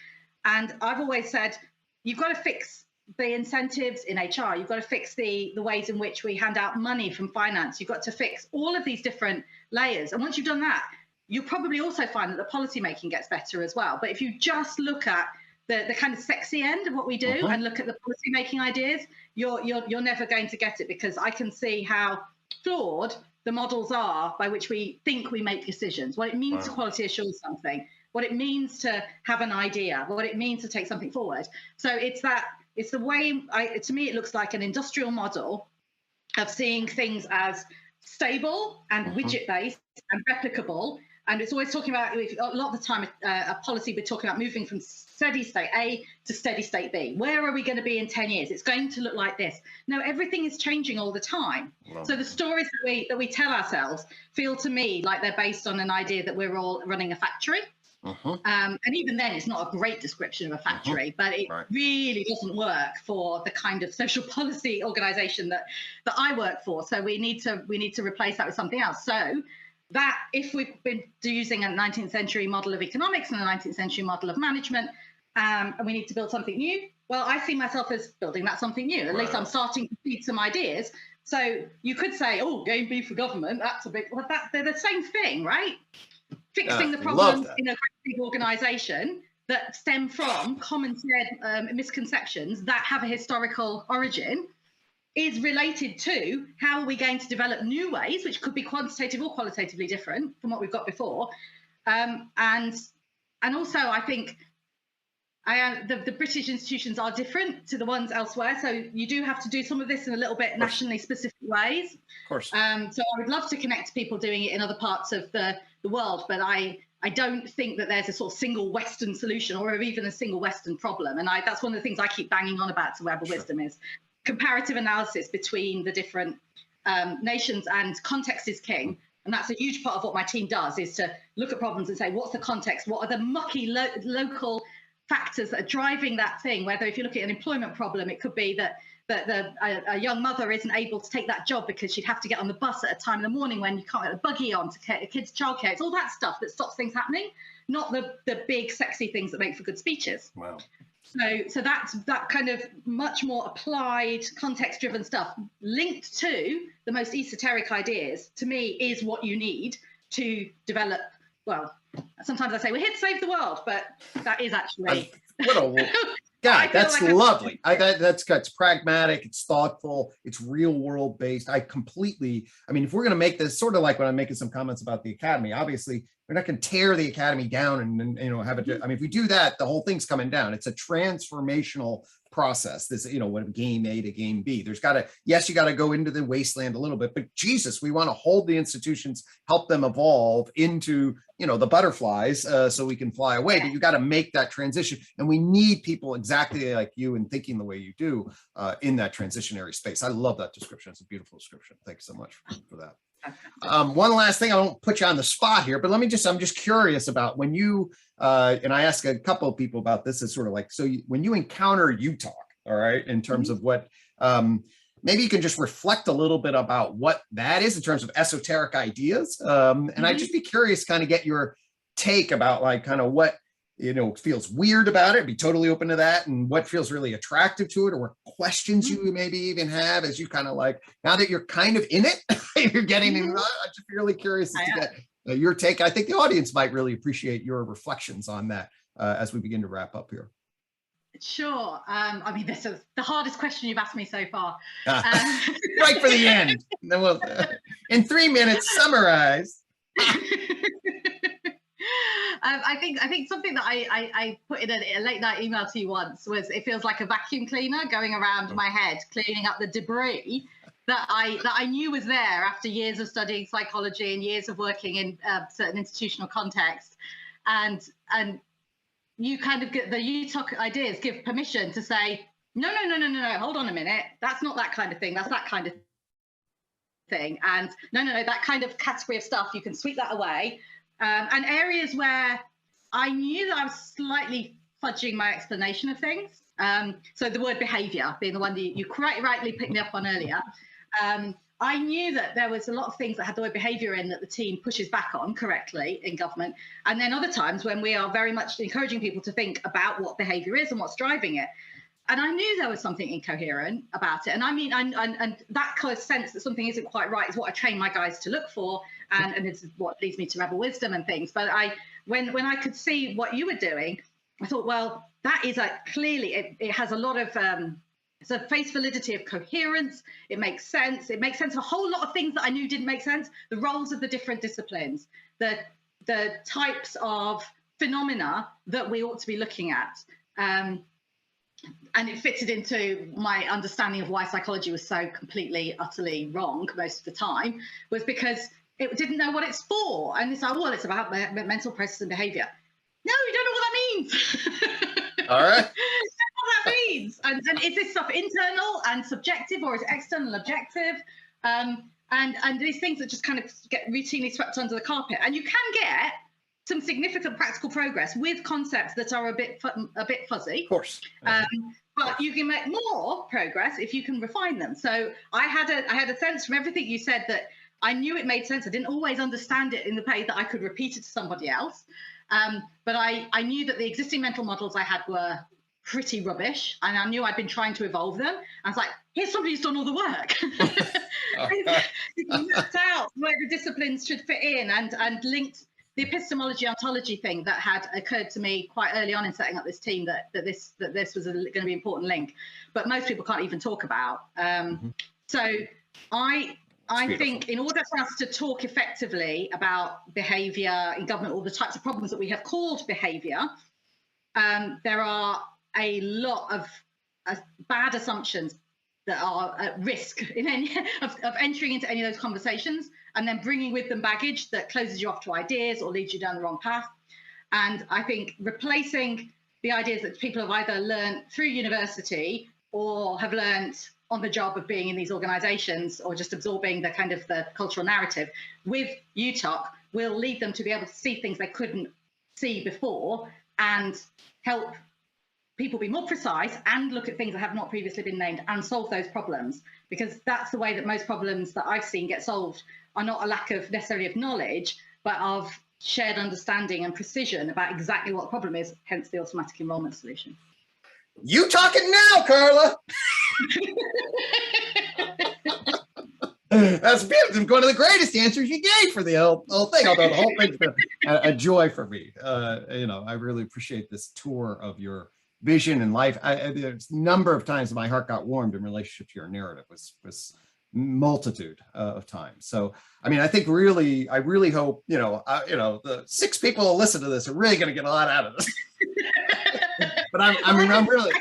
And I've always said, you've got to fix the incentives in HR. You've got to fix the ways in which we hand out money from finance. You've got to fix all of these different layers. And once you've done that, you'll probably also find that the policy making gets better as well. But if you just look at the kind of sexy end of what we do and look at the policy making ideas, you're never going to get it, because I can see how flawed the models are by which we think we make decisions, what it means to quality assure something, what it means to have an idea, what it means to take something forward. So it's the way, to me, it looks like an industrial model of seeing things as stable and widget-based and replicable, And it's always talking about, a lot of the time, a policy, we're talking about moving from steady state A to steady state B. Where are we going to be in 10 years? It's going to look like this. No, everything is changing all the time. Wow. So the stories that we tell ourselves feel to me like they're based on an idea that we're all running a factory. And even then, it's not a great description of a factory, but it really doesn't work for the kind of social policy organization that I work for. So we need to replace that with something else. So that if we've been using a 19th century model of economics and a 19th century model of management, and we need to build something new, well, I see myself as building that something new. At least I'm starting to feed some ideas. So you could say, oh, game B for government, that's a big, well, they're the same thing, right? Fixing the problems in a great big organization that stem from common shared misconceptions that have a historical origin is related to how are we going to develop new ways, which could be quantitative or qualitatively different from what we've got before. And also, I think the British institutions are different to the ones elsewhere. So you do have to do some of this in a little bit nationally specific ways. Of course. So I would love to connect people doing it in other parts of the world, but I don't think that there's a sort of single Western solution or even a single Western problem. And that's one of the things I keep banging on about to Web of Wisdom is comparative analysis between the different nations, and context is king. And that's a huge part of what my team does, is to look at problems and say, what's the context? What are the mucky local factors that are driving that thing? Whether if you look at an employment problem, it could be that a young mother isn't able to take that job because she'd have to get on the bus at a time in the morning when you can't get a buggy on to get a kid's childcare. It's all that stuff that stops things happening, not the big sexy things that make for good speeches. Wow. So that's that kind of much more applied, context-driven stuff linked to the most esoteric ideas, to me, is what you need to develop. Well, sometimes I say we're here to save the world, but that is actually God, that's like lovely. That's pragmatic, it's thoughtful, it's real world based. I mean, if we're going to make this sort of like when I'm making some comments about the academy, obviously we're not going to tear the academy down and have it. I mean, if we do that, the whole thing's coming down. It's a transformational process. This, what game A to game B. You got to go into the wasteland a little bit, but Jesus, we want to hold the institutions, help them evolve into, the butterflies, so we can fly away. But you got to make that transition, and we need people exactly like you and thinking the way you do in that transitionary space. I love that description. It's a beautiful description. Thank you so much for that. One last thing, I won't put you on the spot here, but I'm just curious about when you, and I ask a couple of people about this, is sort of like, so when you encounter UTOK, all right, in terms of what, maybe you can just reflect a little bit about what that is in terms of esoteric ideas. And I'd just be curious, kind of get your take about like kind of what, feels weird about it, be totally open to that, and what feels really attractive to it, or what questions you maybe even have as you kind of like, now that you're kind of in it, you're getting in. I'm just really curious to get your take. I think the audience might really appreciate your reflections on that as we begin to wrap up here. Sure. I mean, this is the hardest question you've asked me so far. Right for the end. Then we'll, in 3 minutes, summarize. I think something that I put in a late night email to you once was, it feels like a vacuum cleaner going around my head, cleaning up the debris that I knew was there after years of studying psychology and years of working in certain institutional context, and you kind of get the UTOK ideas give permission to say, no, hold on a minute, that's not that kind of thing, that's that kind of thing, and no, that kind of category of stuff, you can sweep that away. And areas where I knew that I was slightly fudging my explanation of things. So the word behavior being the one that you quite rightly picked me up on earlier. I knew that there was a lot of things that had the word behavior in that the team pushes back on correctly in government. And then other times when we are very much encouraging people to think about what behavior is and what's driving it. And I knew there was something incoherent about it. And I mean, and that kind of sense that something isn't quite right is what I train my guys to look for. And it's what leads me to Rebel Wisdom and things. But when I could see what you were doing, I thought, well, that is clearly, it has a lot of, it's a face validity of coherence. It makes sense. It makes sense of a whole lot of things that I knew didn't make sense. The roles of the different disciplines, the types of phenomena that we ought to be looking at. And it fitted into my understanding of why psychology was so completely, utterly wrong most of the time, was because it didn't know what it's for. And it's like, well, it's about mental process and behavior. No, you don't know what that means. All right. What that means. And is this stuff internal and subjective, or is it external and objective? And these things that just kind of get routinely swept under the carpet. And you can get some significant practical progress with concepts that are a bit fuzzy. Of course. But you can make more progress if you can refine them. So I had a sense from everything you said that I knew it made sense. I didn't always understand it in the way that I could repeat it to somebody else. But I knew that the existing mental models I had were pretty rubbish, and I knew I'd been trying to evolve them. I was like, here's somebody who's done all the work. He's mapped out where the disciplines should fit in and linked the epistemology ontology thing that had occurred to me quite early on in setting up this team, that this was going to be an important link, but most people can't even talk about. So I think in order for us to talk effectively about behaviour in government, all the types of problems that we have called behaviour, there are a lot of bad assumptions that are at risk of entering into any of those conversations, and then bringing with them baggage that closes you off to ideas or leads you down the wrong path. And I think replacing the ideas that people have either learned through university or have learned on the job of being in these organizations, or just absorbing the kind of the cultural narrative with UTOK, will lead them to be able to see things they couldn't see before, and help people be more precise and look at things that have not previously been named and solve those problems. Because that's the way that most problems that I've seen get solved, are not a lack of necessarily of knowledge, but of shared understanding and precision about exactly what the problem is, hence the automatic enrollment solution. You talking now, Carla? That's one of the greatest answers you gave for the whole thing, although the whole thing's been a joy for me. I really appreciate this tour of your vision and life. There's a number of times my heart got warmed in relationship to your narrative, was multitude of times. So, I mean, I think really, I really hope, the 6 people who listen to this are really going to get a lot out of this. But I'm really,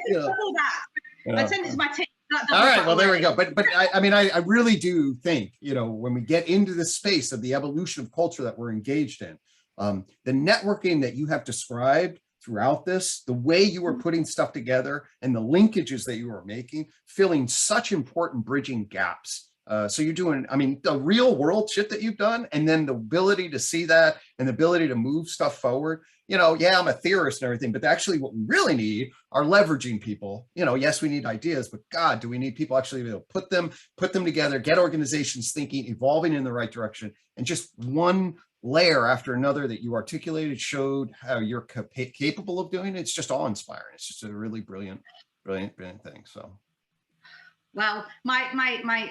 I send it to my team. All right, well, there we go. But I really do think, when we get into this space of the evolution of culture that we're engaged in, the networking that you have described throughout this, the way you were putting stuff together and the linkages that you were making, filling such important bridging gaps. So you're doing, the real world shit that you've done, and then the ability to see that and the ability to move stuff forward. Yeah, I'm a theorist and everything, but actually what we really need are leveraging people. Yes, we need ideas, but God, do we need people actually to put them together, get organizations thinking, evolving in the right direction, and just one layer after another that you articulated, showed how you're capable of doing. It's just awe-inspiring. It's just a really brilliant thing. So. Well, my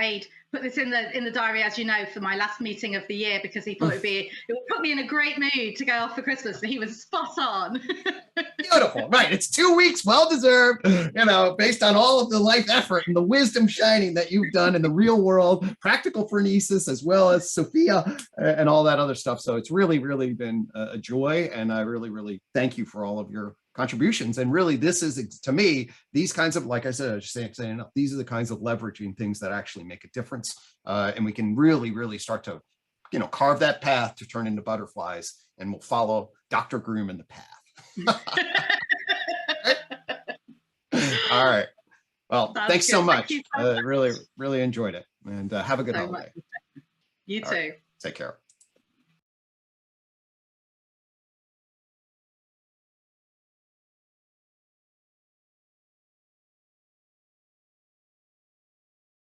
aide put this in the diary, as you know, for my last meeting of the year, because he thought it would put me in a great mood to go off for Christmas. So he was spot on. Beautiful, right? It's 2 weeks, well deserved. Based on all of the life effort and the wisdom shining that you've done in the real world, practical phronesis, as well as Sophia and all that other stuff. So it's really, really been a joy, and I really, really thank you for all of your contributions. And really, this is, to me, these kinds of, like I said, I was just saying enough, these are the kinds of leveraging things that actually make a difference. And we can really, really start to, carve that path to turn into butterflies, and we'll follow Dr. Groom in the path. All right. Well, thanks so much. Really, really enjoyed it. And have a good holiday. You too. Right. Take care.